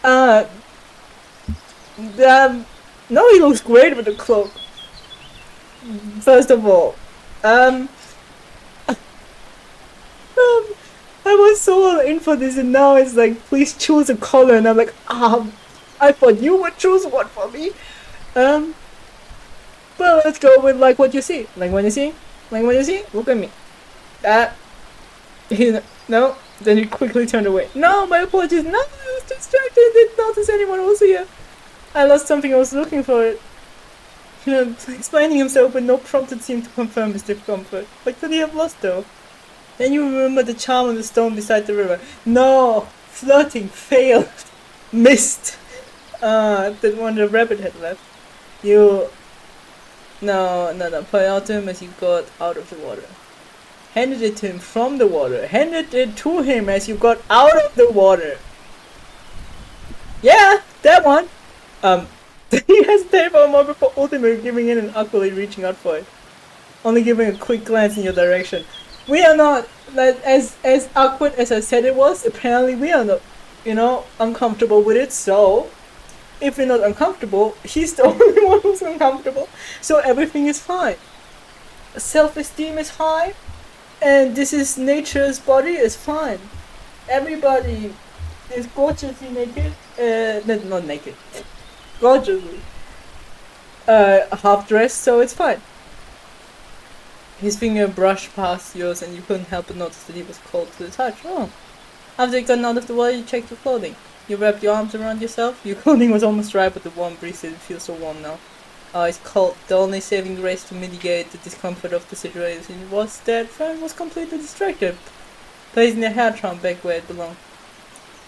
Speaker 1: No, he looks great with the cloak. First of all. I was so all in for this and now it's like, please choose a color and I'm like, I thought you would choose one for me. Well, let's go with like what you see. Like what you see? Look at me. No. Then he quickly turned away. No, my apologies. No, I was distracted. Didn't notice anyone was here. I lost something I was looking for. It. Explaining himself with no prompted seemed to confirm his discomfort. What could he have lost though? Then you remember the charm on the stone beside the river. No, flirting failed. Missed. That one the rabbit had left. You. No. Point out to him as you got out of the water. Handed it to him from the water. Handed it to him as you got out of the water. Yeah, that one. He hesitated for a moment before ultimately giving in and awkwardly reaching out for it. Only giving a quick glance in your direction. We are not, like, as awkward as I said it was, apparently we are not, uncomfortable with it, so if we're not uncomfortable, he's the only one who's uncomfortable, so everything is fine. Self-esteem is high, and this is nature's body is fine. Everybody is gorgeously naked, not naked, gorgeously, half-dressed, so it's fine. His finger brushed past yours and you couldn't help but notice that he was cold to the touch. Oh. After you got out of the water, you checked your clothing. You wrapped your arms around yourself. Your clothing was almost dry, but the warm breeze didn't feel so warm now. Oh, it's cold. The only saving grace to mitigate the discomfort of the situation was that Fern was completely distracted, placing the hair trunk back where it belonged.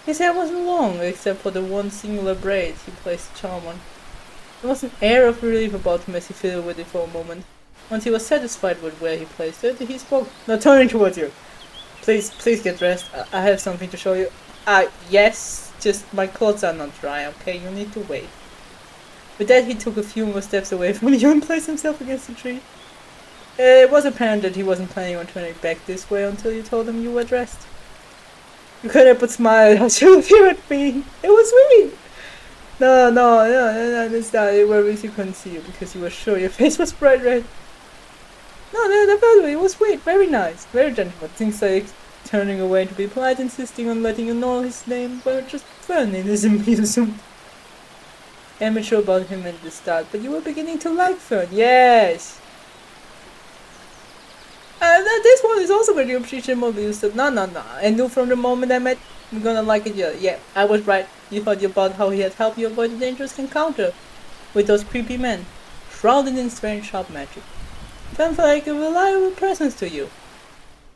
Speaker 1: His hair wasn't long, except for the one singular braid he placed the charm on. There was an air of relief about him as he fiddled with it for a moment. Once he was satisfied with where he placed it, he spoke, now turning towards you. Please get dressed. I have something to show you. Yes, just my clothes are not dry, okay? You need to wait. With that, he took a few more steps away from you and placed himself against the tree. It was apparent that he wasn't planning on turning back this way until you told him you were dressed. You couldn't help but smile as you looked at me. It was sweet. No, it's not. It worries you couldn't see you because you were sure your face was bright red. No, it was sweet, very nice, very gentle. Things like turning away to be polite, insisting on letting you know his name were just fun in his amusement. Amateur about him at the start, but you were beginning to like Fern, yes! This one is also very appreciable, you said, no. I knew from the moment I met, I'm gonna like it, yeah, I was right. You thought about how he had helped you avoid a dangerous encounter with those creepy men, shrouded in strange sharp magic. Felt like a reliable presence to you.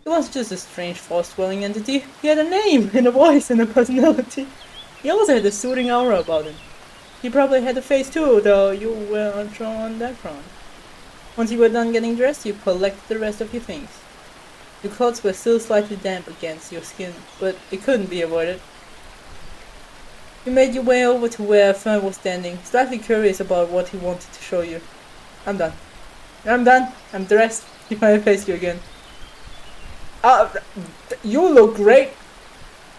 Speaker 1: He wasn't just a strange force-dwelling entity, he had a name, and a voice, and a personality. He also had a soothing aura about him. He probably had a face too, though you were unsure on that front. Once you were done getting dressed, you collected the rest of your things. Your clothes were still slightly damp against your skin, but it couldn't be avoided. You made your way over to where Fern was standing, slightly curious about what he wanted to show you. I'm done. I'm dressed. He finally faced you again. You look great.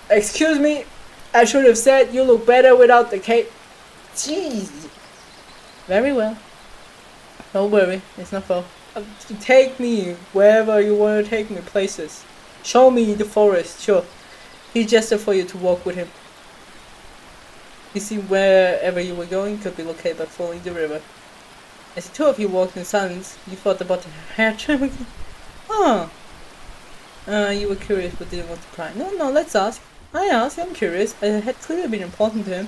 Speaker 1: Excuse me. I should have said you look better without the cape. Jeez. Very well. Don't worry, it's not far. Take me wherever you want to take me, places. Show me the forest, sure. He gestured for you to walk with him. You see, wherever you were going could be located by following the river. As the two of you walked in silence, you thought about the hair trim. You were curious but didn't want to pry. No, let's ask. I'm curious. It had clearly been important to him.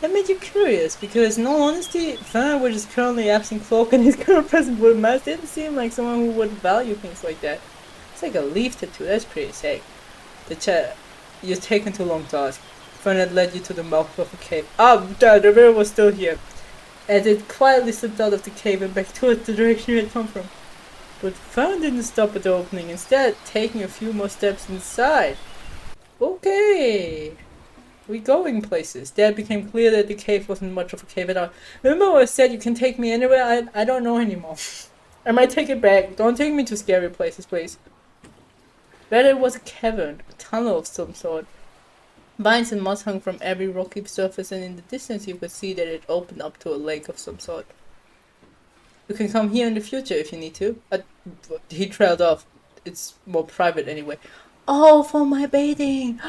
Speaker 1: That made you curious, because in all honesty, Fern, with his currently absent cloak and his current present wooden mask, didn't seem like someone who would value things like that. It's like a leaf tattoo, that's pretty sick. You're taking too long to ask. Fern had led you to the mouth of a cave. The river was still here. As it quietly slipped out of the cave and back towards the direction you had come from. But Fern didn't stop at the opening, instead taking a few more steps inside. Okay. We're going places. There it became clear that the cave wasn't much of a cave at all. Remember what I said, you can take me anywhere? I don't know anymore. I might take it back. Don't take me to scary places, please. Rather, it was a cavern, a tunnel of some sort. Vines and moss hung from every rocky surface, and in the distance you could see that it opened up to a lake of some sort. You can come here in the future if you need to. He trailed off. It's more private anyway. Oh, for my bathing!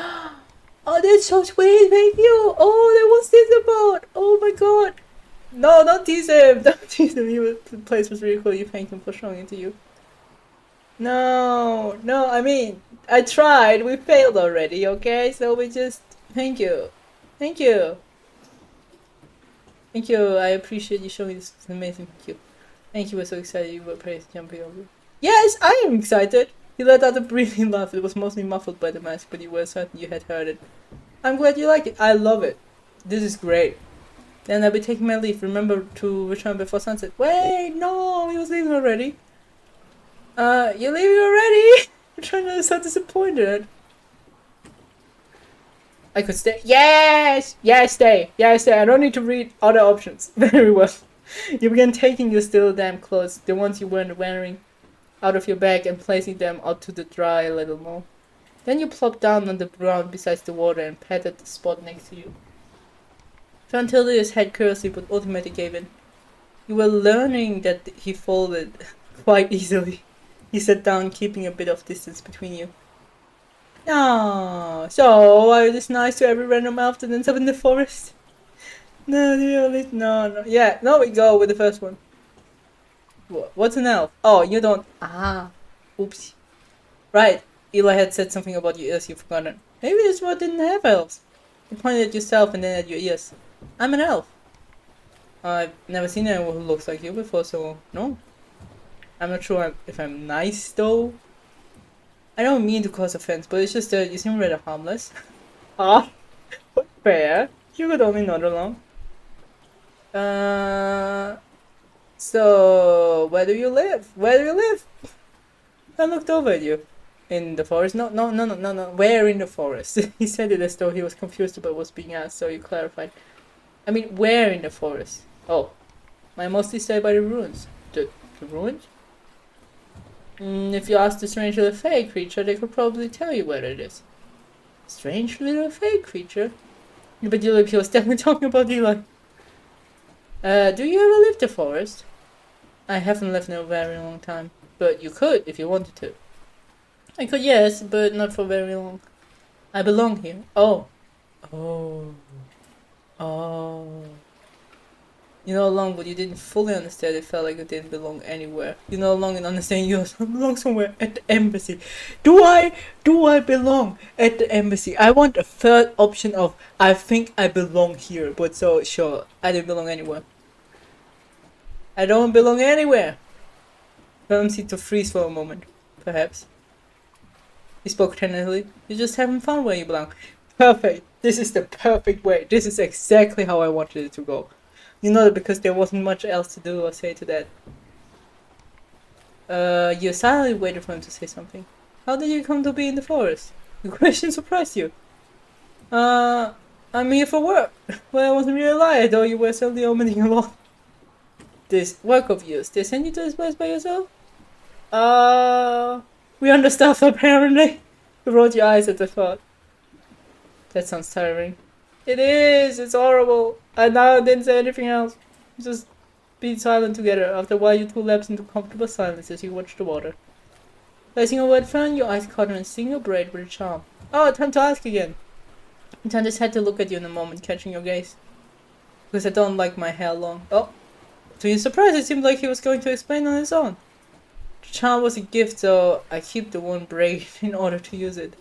Speaker 1: Oh, that's so sweet, thank you! Oh, that was this about! Oh my god! No, don't tease him! Don't tease him, the place was really cool, you thank him for showing it to you. No, I mean, I tried, we failed already, okay? So we just, thank you, I appreciate you showing this, it's amazing, thank you, we're so excited you were praised jumping over. Yes, I am excited! He let out a breathing laugh. It was mostly muffled by the mask, but you were certain you had heard it. I'm glad you like it. I love it. This is great. Then I'll be taking my leave. Remember to return before sunset. Wait, no, he was leaving already. You're leaving already? I'm trying to so disappointed. I could stay. Yes, stay. I don't need to read other options. Very well. You began taking your still damp clothes, the ones you weren't wearing, out of your bag and placing them out to the dry a little more. Then you plopped down on the ground beside the water and patted the spot next to you. Fern tilted his head curiously but ultimately gave in. You were learning that he folded quite easily. He sat down, keeping a bit of distance between you. Oh, so are you this nice to every random elf that ends up in the forest? No, really? No. Yeah, now we go with the first one. What's an elf? Oh, you don't. Oops. Right. Eli had said something about your ears you've forgotten. Maybe this one didn't have elves. You pointed at yourself and then at your ears. I'm an elf. I've never seen anyone who looks like you before, so no. I'm not sure if I'm nice though. I don't mean to cause offense, but it's just that you seem rather harmless. Fair. You could only nod along. So where do you live? Where do you live? I looked over at you. In the forest? No. Where in the forest? He said it as though he was confused about what was being asked, so you clarified. I mean, where in the forest? Oh, I mostly stay by the ruins. The ruins? If you ask the strange little fey creature, they could probably tell you where it is. Strange little fey creature? But he was definitely talking about Eli. Do you ever leave the forest? I haven't lived in a very long time, but you could if you wanted to. I could, yes, but not for very long. I belong here. Oh. You no longer, but you didn't fully understand. It felt like you didn't belong anywhere. You no longer understand you belong somewhere at the embassy. Do I belong at the embassy? I want a third option of I think I belong here, but so sure, I didn't belong anywhere. I don't belong anywhere. Film seemed to freeze for a moment, perhaps. He spoke tentatively. You're just having fun where you belong. Perfect. This is the perfect way. This is exactly how I wanted it to go. You know that because there wasn't much else to do or say to that. You silently waited for him to say something. How did you come to be in the forest? The question surprised you. I'm here for work. Well, I wasn't really lying, though you were certainly omitting a lot. This work of yours, they sent you to this place by yourself? We understaffed apparently. You rolled your eyes at the thought. That sounds tiring. It is, it's horrible. And now I didn't say anything else. Just be silent together. After a while you two lapsed into comfortable silence as you watched the water. Placing a word fern, your eyes caught on a single braid with a charm. Oh, time to ask again. He turned his head to look at you in a moment, catching your gaze. Because I don't like my hair long. Oh. To your surprise, it seemed like he was going to explain on his own. The charm was a gift, so I keep the one braid in order to use it.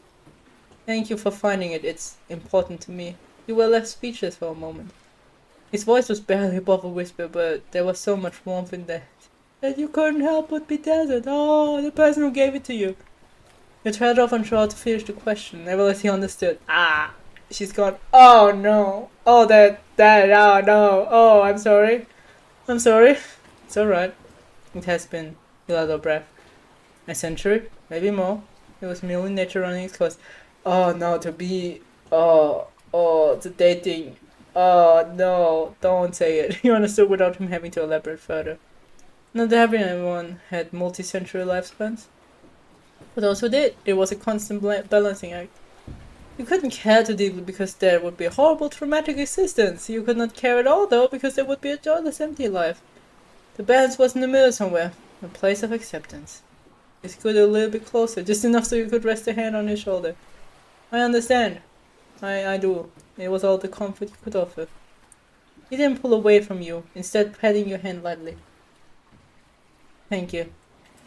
Speaker 1: Thank you for finding it. It's important to me. You were left speechless for a moment. His voice was barely above a whisper, but there was so much warmth in that you couldn't help but be dazzled. Oh, the person who gave it to you. You trailed off unsure how to finish the question. Nevertheless, he understood. Ah, she's gone. Oh no. Oh, oh no. Oh, I'm sorry. I'm sorry. It's alright. It has been. He let out a breath. A century? Maybe more. It was merely nature running its course. Oh no, to be. The dating. Oh no, don't say it. He understood without him having to elaborate further. Not everyone had multi-century lifespans. For those who did, it was a constant balancing act. You couldn't care too deeply because there would be a horrible traumatic existence. You could not care at all though because there would be a joyless empty life. The balance was in the middle somewhere, a place of acceptance. He scooted a little bit closer, just enough so you could rest a hand on his shoulder. I understand. I do. It was all the comfort you could offer. He didn't pull away from you, instead patting your hand lightly. Thank you.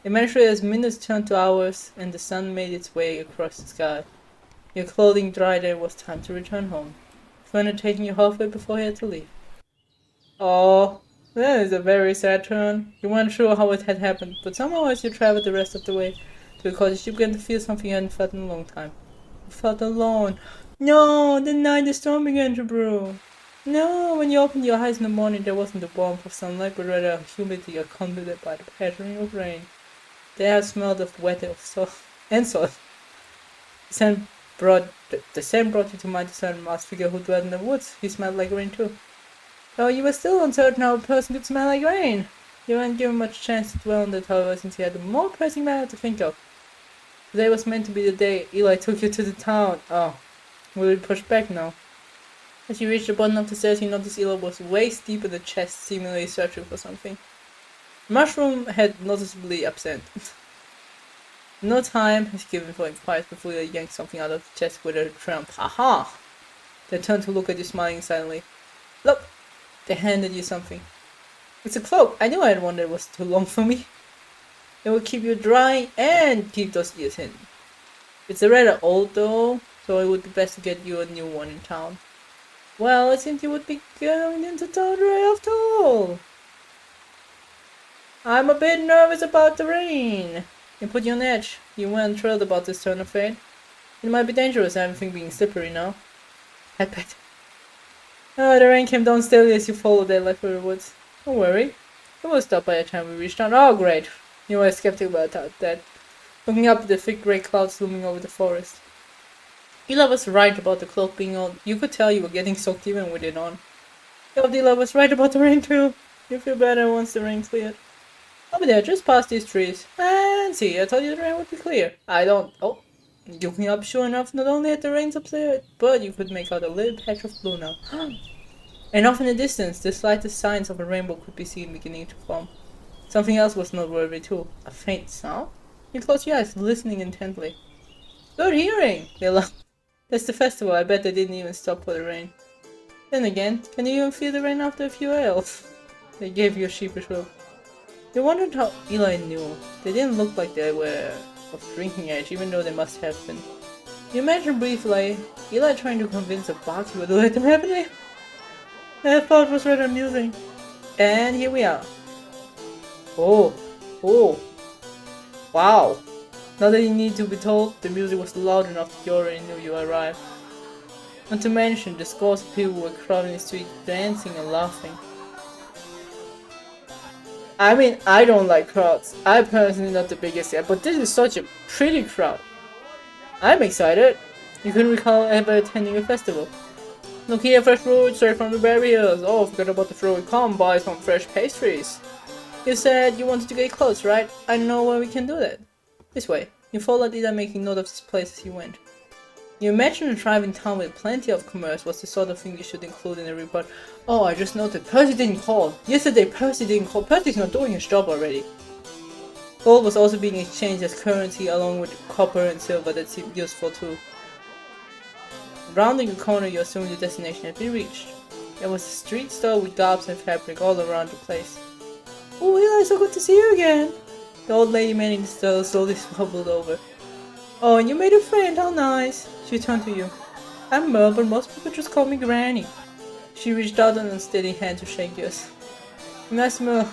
Speaker 1: Eventually, as minutes turned to hours and the sun made its way across the sky, your clothing dried and it was time to return home. Fern had taken you halfway before he had to leave. Oh, that is a very sad turn. You weren't sure how it had happened, but somehow as you traveled the rest of the way to the cottage, you began to feel something you hadn't felt in a long time. You felt alone. No, the night the storm began to brew. No, when you opened your eyes in the morning, there wasn't the warmth of sunlight, but rather a humidity accompanied by the pattering of rain. The air smelled of wet and salt. The scent brought you to mind a certain masked figure who dwelt in the woods. He smelled like rain too. Though you were still uncertain how a person could smell like rain. You weren't given much chance to dwell on that, however, since you had a more pressing matter to think of. Today was meant to be the day Eli took you to the town. Oh, will you push back now? As you reached the bottom of the stairs, you noticed Eli was waist deep in the chest, seemingly searching for something. The mushroom had noticeably absent. No time is given for inquiries before Eli yanked something out of the chest with a triumph. Aha! They turned to look at you, smiling silently. Look! They handed you something. It's a cloak. I knew I had one that was too long for me. It will keep you dry and keep those ears hidden. It's rather old though, so it would be best to get you a new one in town. Well, it seems you would be going into town right after all. I'm a bit nervous about the rain. It put you on edge. You weren't thrilled about this turn of fate. It might be dangerous, everything being slippery now. I bet. Oh, the rain came down steadily as you followed their light through the woods. Don't worry. It will stop by the time we reach town. Oh, great. You were skeptical about that. Looking up at the thick grey clouds looming over the forest. Eli was right about the cloak being on. You could tell you were getting soaked even with it on. Eli was right about the rain too. You feel better once the rain cleared. Over there, just past these trees. And see, I told you the rain would be clear. I don't... Oh. Looking up, sure enough, not only had the rain subsided, but you could make out a little patch of blue now. And off in the distance, the slightest signs of a rainbow could be seen beginning to form. Something else was noteworthy too. A faint sound? You closed your eyes, listening intently. Good hearing! They laughed. That's the festival. I bet they didn't even stop for the rain. Then again, can you even feel the rain after a few ales? They gave you a sheepish look. You wondered how Eli knew. They didn't look like they were of drinking age, even though they must have been. You imagined briefly Eli trying to convince a barkeeper to let them have it. That thought was rather amusing. And here we are. Oh. Wow. Not that you need to be told, the music was loud enough that you already knew you arrived. Not to mention, the scores of people were crowding the street, dancing and laughing. I mean, I don't like crowds. I'm personally not the biggest yet, but this is such a pretty crowd. I'm excited. You can recall ever attending a festival. Look here, fresh fruit straight from the berry hills. Oh, forgot about the fruit. Come buy some fresh pastries. You said you wanted to get close, right? I know where we can do that. This way. You followed Ida, making note of this place as you went. You imagine a thriving town with plenty of commerce was the sort of thing you should include in a report. Oh, I just noted, Percy didn't call. Yesterday, Percy didn't call. Percy's not doing his job already. Gold was also being exchanged as currency along with copper and silver that seemed useful too. Rounding a corner, you assumed your destination had been reached. There was a street store with garbs and fabric all around the place. Oh, Eli, so good to see you again. The old lady manning the store slowly bubbled over. Oh, and you made a friend, how nice. She turned to you. I'm Merle, but most people just call me Granny. She reached out an unsteady hand to shake yours. Nice, Merle.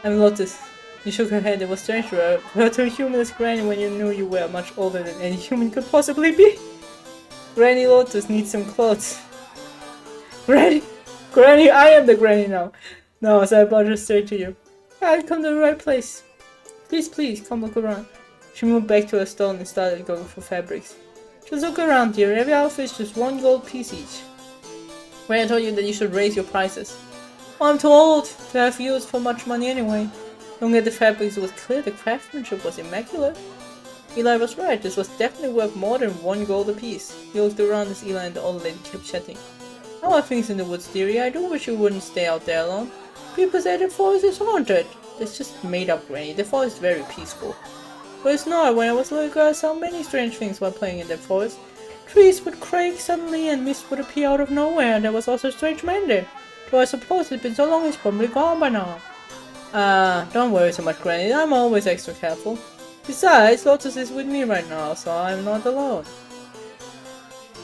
Speaker 1: I'm Lotus. You shook her head. It was strange for her to a human as Granny when you knew you were much older than any human could possibly be. Granny Lotus needs some clothes. Granny, I am the Granny now. No, so I brought her straight to you. I've come to the right place. Please, come look around. She moved back to her stall and started going for fabrics. Just look around, dear. Every outfit's just 1 gold piece each. When I told you that you should raise your prices. Oh, I'm too old to have used for much money anyway. Looking at the fabrics, it was clear the craftsmanship was immaculate. Eli was right. This was definitely worth more than 1 gold apiece. He looked around as Eli and the old lady kept chatting. How are things in the woods, dearie? I do wish you wouldn't stay out there alone. People say the forest is haunted. That's just made up, Granny. The forest is very peaceful. But it's not. When I was a little girl, I saw many strange things while playing in the forest. Trees would crack suddenly and mist would appear out of nowhere, and there was also a strange man there. Though I suppose it's been so long he's probably gone by now. Don't worry so much, Granny. I'm always extra careful. Besides, Lotus is with me right now, so I'm not alone.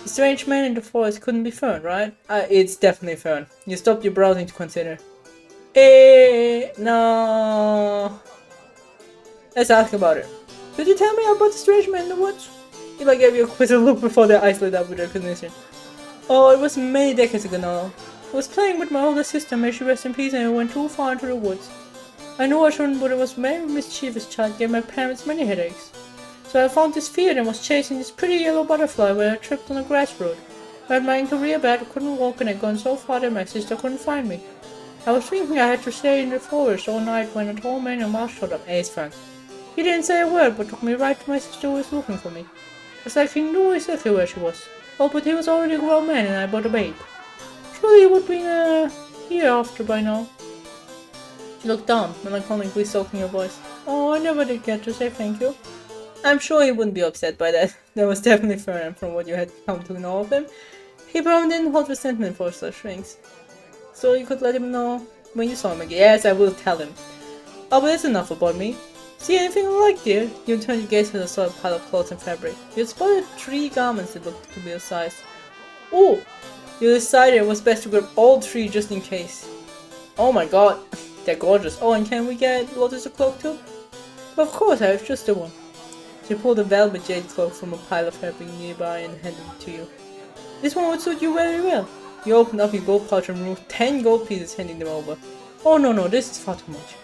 Speaker 1: The strange man in the forest couldn't be Fern, right? It's definitely Fern. You stopped your browsing to consider. No. Let's ask about it. Could you tell me about the strange man in the woods? Eli gave you a quizzical look before their eyes lit up with recognition. Oh, it was many decades ago now. I was playing with my older sister, may she rest in peace, and we went too far into the woods. I knew I shouldn't, but it was a very mischievous child, gave my parents many headaches. So I found this field and was chasing this pretty yellow butterfly when I tripped on a grass road. I had my ankle real bad, couldn't walk, and I'd gone so far that my sister couldn't find me. I was thinking I had to stay in the forest all night when a tall man in a mask showed up. Ace Frank. He didn't say a word, but took me right to my sister who was looking for me. It's like he knew exactly where she was. Oh, but he was already a grown man and I bought a babe. Surely he would be here after by now. She looked down, melancholically soaking her voice. Oh, I never did get to say thank you. I'm sure he wouldn't be upset by that. That was definitely firm from what you had come to know of him. He probably didn't hold resentment for such things. So you could let him know when you saw him again. Yes, I will tell him. Oh, but that's enough about me. See anything you like, dear? You turned your gaze to the solid pile of clothes and fabric. You had spotted 3 garments that looked to be your size. Oh! You decided it was best to grab all 3 just in case. Oh my god, they're gorgeous. Oh, and can we get Lotus a cloak too? Of course, I have just the one. She pulled a velvet jade cloak from a pile of fabric nearby and handed it to you. This one would suit you very well. You opened up your gold pouch and removed 10 gold pieces, handing them over. Oh no, this is far too much.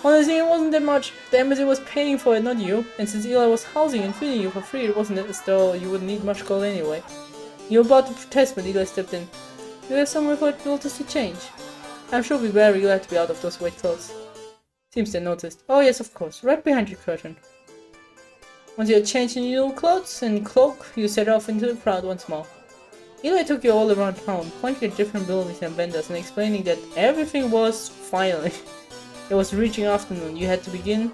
Speaker 1: Honestly, it wasn't that much. The embassy was paying for it, not you. And since Eli was housing and feeding you for free, it wasn't as though you would need much gold anyway. You were about to protest when Eli stepped in. You have somewhere for Lotus to change. I'm sure we'll be very glad to be out of those white clothes. Seems they noticed. Oh yes, of course, right behind your curtain. Once you had changed in your new clothes and cloak, you set off into the crowd once more. Eli took you all around town, pointing at different buildings and vendors and explaining that everything was finally. It was reaching afternoon. You had to begin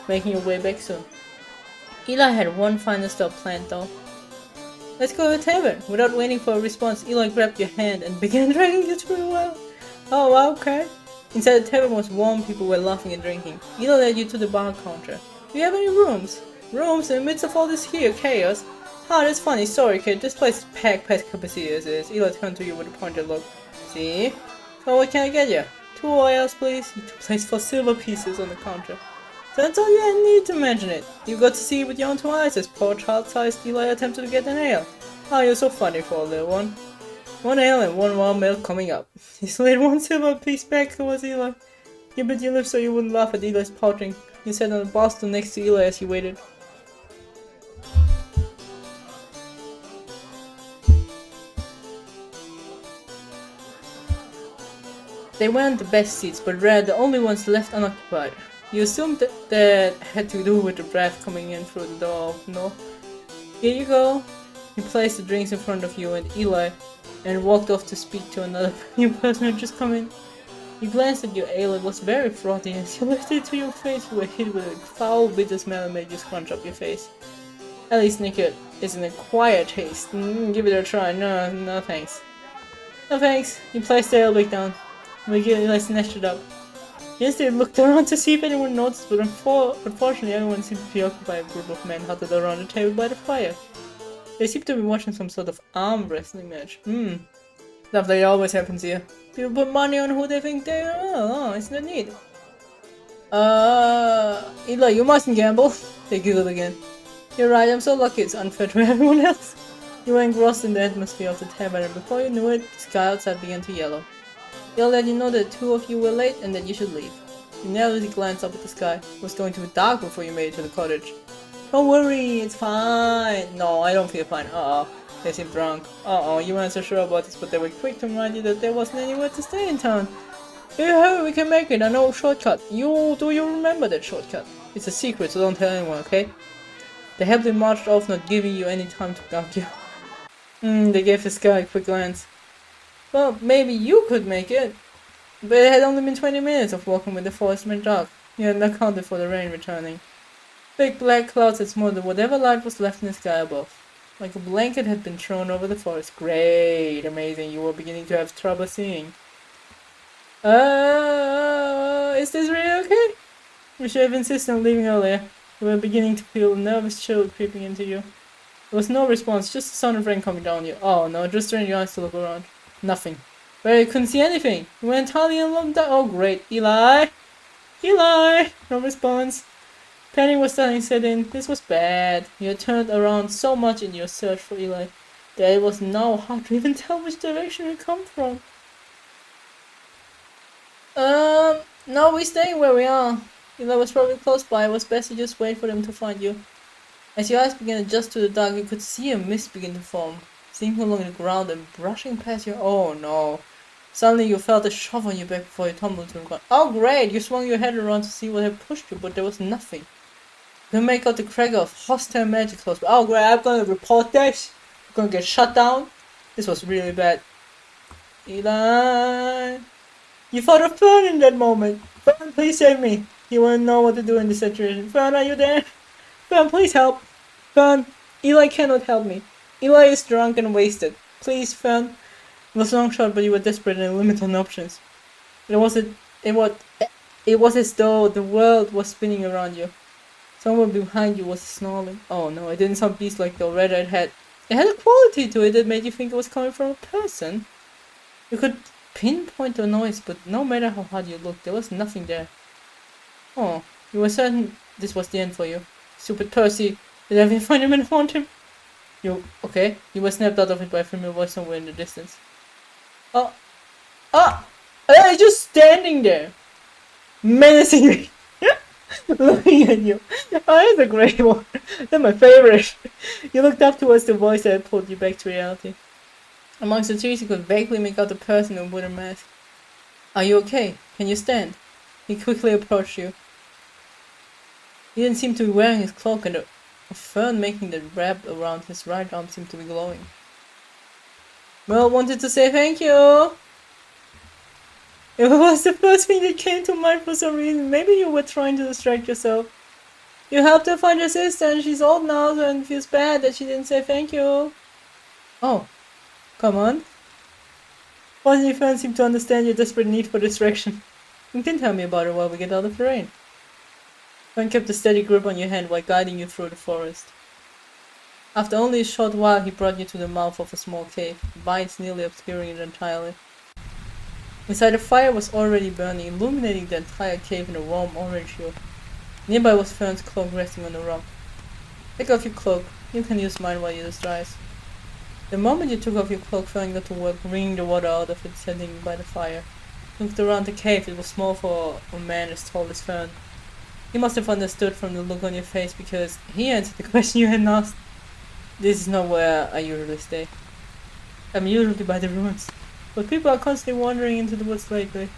Speaker 1: making your way back soon. Eli had one final stop planned though. Let's go to the tavern. Without waiting for a response, Eli grabbed your hand and began dragging you through the well. Oh wow, okay. Inside the tavern was warm, people were laughing and drinking. Eli led you to the bar counter. Do you have any rooms? Rooms in the midst of all this here chaos? Ah, that's funny. Sorry kid, this place is packed past capacity as is. Eli turned to you with a pointed look. See? So what can I get you? 2 oils please. You placed 4 silver pieces on the counter. So that's all you need to mention it. You got to see it with your own 2 eyes as poor child-sized Eli attempted to get an ale. Ah, you're so funny for a little one. 1 ale and 1 warm milk coming up. He slid 1 silver piece back towards Eli. You bit your lips so you wouldn't laugh at Eli's pouting. You sat on the bar stool next to Eli as he waited. They weren't the best seats, but rather the only ones left unoccupied. You assumed that had to do with the draft coming in through the door, no? Here you go. He placed the drinks in front of you and Eli, and walked off to speak to another new person who had just come in. You glanced at your ale, it was very frothy, and as you lifted it to your face, you were hit with a foul, bitter smell and made you scrunch up your face. Ellie snickered. It's an acquired taste. Give it a try. No thanks. No thanks. You placed the ale back down. Eli snatched it up. Yesterday looked around to see if anyone noticed, but unfortunately everyone seemed preoccupied by a group of men huddled around a table by the fire. They seemed to be watching some sort of arm wrestling match. Stuff like always happens here. People put money on who they think they are. Oh, isn't that neat? Eli, you mustn't gamble. They giggled again. You're right, I'm so lucky it's unfair to everyone else. You were engrossed in the atmosphere of the tavern, and before you knew it, the sky outside began to yellow. They'll let you know that 2 of you were late and that you should leave. You narrowly glanced up at the sky. It was going to be dark before you made it to the cottage. Don't worry, it's fine. No, I don't feel fine. They seemed drunk. You weren't so sure about this, but they were quick to remind you that there wasn't anywhere to stay in town. Yeah, we can make it. I know a shortcut. Do you remember that shortcut? It's a secret, so don't tell anyone, okay? They happily marched off, not giving you any time to guard you. They gave the sky a quick glance. Well, maybe you could make it. But it had only been 20 minutes of walking with the forest went dark. You hadn't accounted for the rain returning. Big black clouds had smothered whatever light was left in the sky above. Like a blanket had been thrown over the forest. Great, amazing, you were beginning to have trouble seeing. Is this really okay? We should have insisted on leaving earlier. You were beginning to feel a nervous chill creeping into you. There was no response, just the sound of rain coming down on you. Oh no, just strained your eyes to look around. Nothing. But you couldn't see anything. You were entirely alone. Oh great, Eli! Eli! No response. Panic was starting to set in. This was bad. You had turned around so much in your search for Eli that it was now hard to even tell which direction it come from. No, we're staying where we are. Eli was probably close by. It was best to just wait for them to find you. As your eyes began to adjust to the dark, you could see a mist begin to form, sinking along the ground and brushing past your— oh no. Suddenly you felt a shove on your back before you tumbled to the ground. Oh great! You swung your head around to see what had pushed you, but there was nothing. You can make out the crackle of hostile magic close by. Oh great, I'm gonna report this! I'm gonna get shut down! This was really bad. Eli... You thought of Fern in that moment! Fern, please save me! You wouldn't know what to do in this situation. Fern, are you there? Fern, please help! Fern, Eli cannot help me. Eli is drunk and wasted. Please, Fern. It was a long shot, but you were desperate and limited on options. It was as though the world was spinning around you. Someone behind you was snarling. Oh no, it didn't sound beast-like though. Rather, it had a quality to it that made you think it was coming from a person. You could pinpoint the noise, but no matter how hard you looked, there was nothing there. Oh, you were certain this was the end for you. Stupid Percy. Did everything find him and haunt him? Okay? You were snapped out of it by a familiar voice somewhere in the distance. Oh, oh, it's just standing there, menacingly, looking at you. Oh, that's a great one. That's my favorite. You looked up towards the voice that pulled you back to reality. Amongst the trees, you could vaguely make out the person in a wooden mask. Are you okay? Can you stand? He quickly approached you. He didn't seem to be wearing his cloak, and a fern making the wrap around his right arm seemed to be glowing. Well, wanted to say thank you. It was the first thing that came to mind for some reason. Maybe you were trying to distract yourself. You helped her find her sister, and she's old now, and feels bad that she didn't say thank you. Oh, come on. Wasn't your friend seem to understand your desperate need for distraction? You can tell me about it while we get out of the rain. Fern kept a steady grip on your hand while guiding you through the forest. After only a short while, he brought you to the mouth of a small cave, vines nearly obscuring it entirely. Inside, the fire was already burning, illuminating the entire cave in a warm orange hue. Nearby was Fern's cloak resting on a rock. Take off your cloak. You can use mine while yours dries. The moment you took off your cloak, Fern got to work wringing the water out of it, standing by the fire. He looked around the cave. It was small for a man as tall as Fern. He must have understood from the look on your face, because he answered the question you hadn't asked. This is not where I usually stay. I'm usually by the ruins, but people are constantly wandering into the woods lately.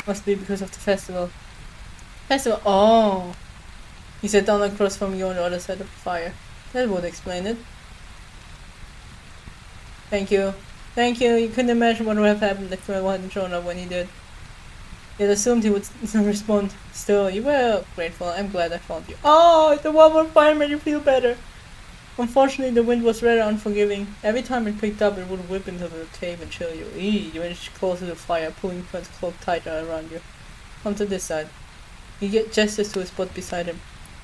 Speaker 1: Must be because of the festival. Festival? Oh! He sat down across from you on the other side of the fire. That would explain it. Thank you. Thank you. You couldn't imagine what would have happened if Fern hadn't shown up when he did. You'd assumed he would respond. Still, you were grateful. I'm glad I found you. Oh, the warm on fire made you feel better. Unfortunately, the wind was rather unforgiving. Every time it picked up, it would whip into the cave and chill you. You edged closer to the fire, pulling Fern's cloak tighter around you. Come to this side. You get gestures to a spot beside him.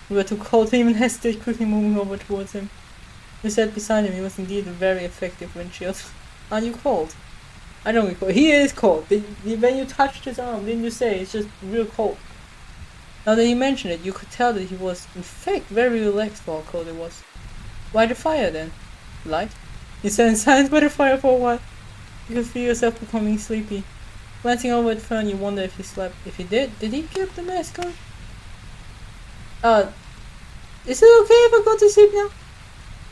Speaker 1: You were too cold to even hesitate, quickly moving over towards him. You sat beside him. He was indeed a very effective windshield. Aren't you cold? I don't recall. He is cold. When you touched his arm, didn't you say it's just real cold? Now that you mention it, you could tell that he was, in fact, very relaxed for how cold it was. Why the fire then? Light? You sat in silence by the fire for a while. You could feel yourself becoming sleepy. Glancing over at Fern, you wonder if he slept. If he did he keep the mask on? Is it okay if I go to sleep now?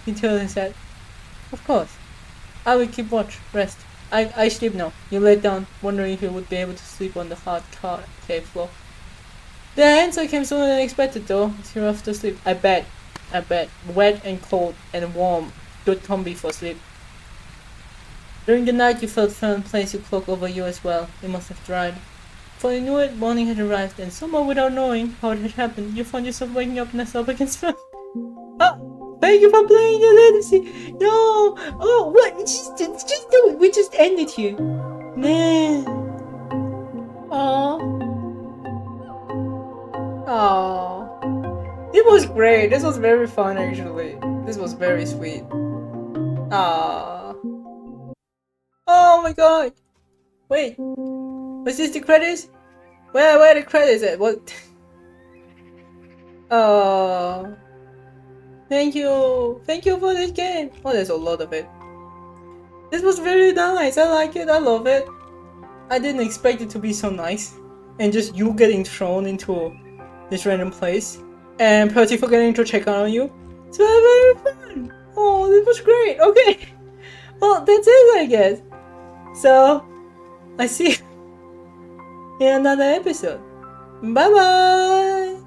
Speaker 1: He tilted his head. Of course. I will keep watch. Rest. I sleep now. You laid down, wondering if you would be able to sleep on the hard cave floor. The answer came sooner than expected though, as you're off to sleep. I bet. Wet and cold and warm. Good combi for sleep. During the night you felt Fern place your cloak over you as well. It must have dried. Before you knew it, morning had arrived, and somehow without knowing how it had happened, you found yourself waking up nestled up against Fern. Oh, thank you for playing your literacy. No! Oh, what? Just do it. We just ended here. Man. Aww. Aww. It was great. This was very fun, actually. This was very sweet. Aww. Oh my god. Wait. Was this the credits? Where are the credits at? What? Oh. Thank you. Thank you for this game. Oh, there's a lot of it. This was very nice. I like it. I love it. I didn't expect it to be so nice. And just you getting thrown into this random place. And Percy for getting to check out on you. It's very fun. Oh, this was great. Okay. Well, that's it, I guess. So, I see you in another episode. Bye bye.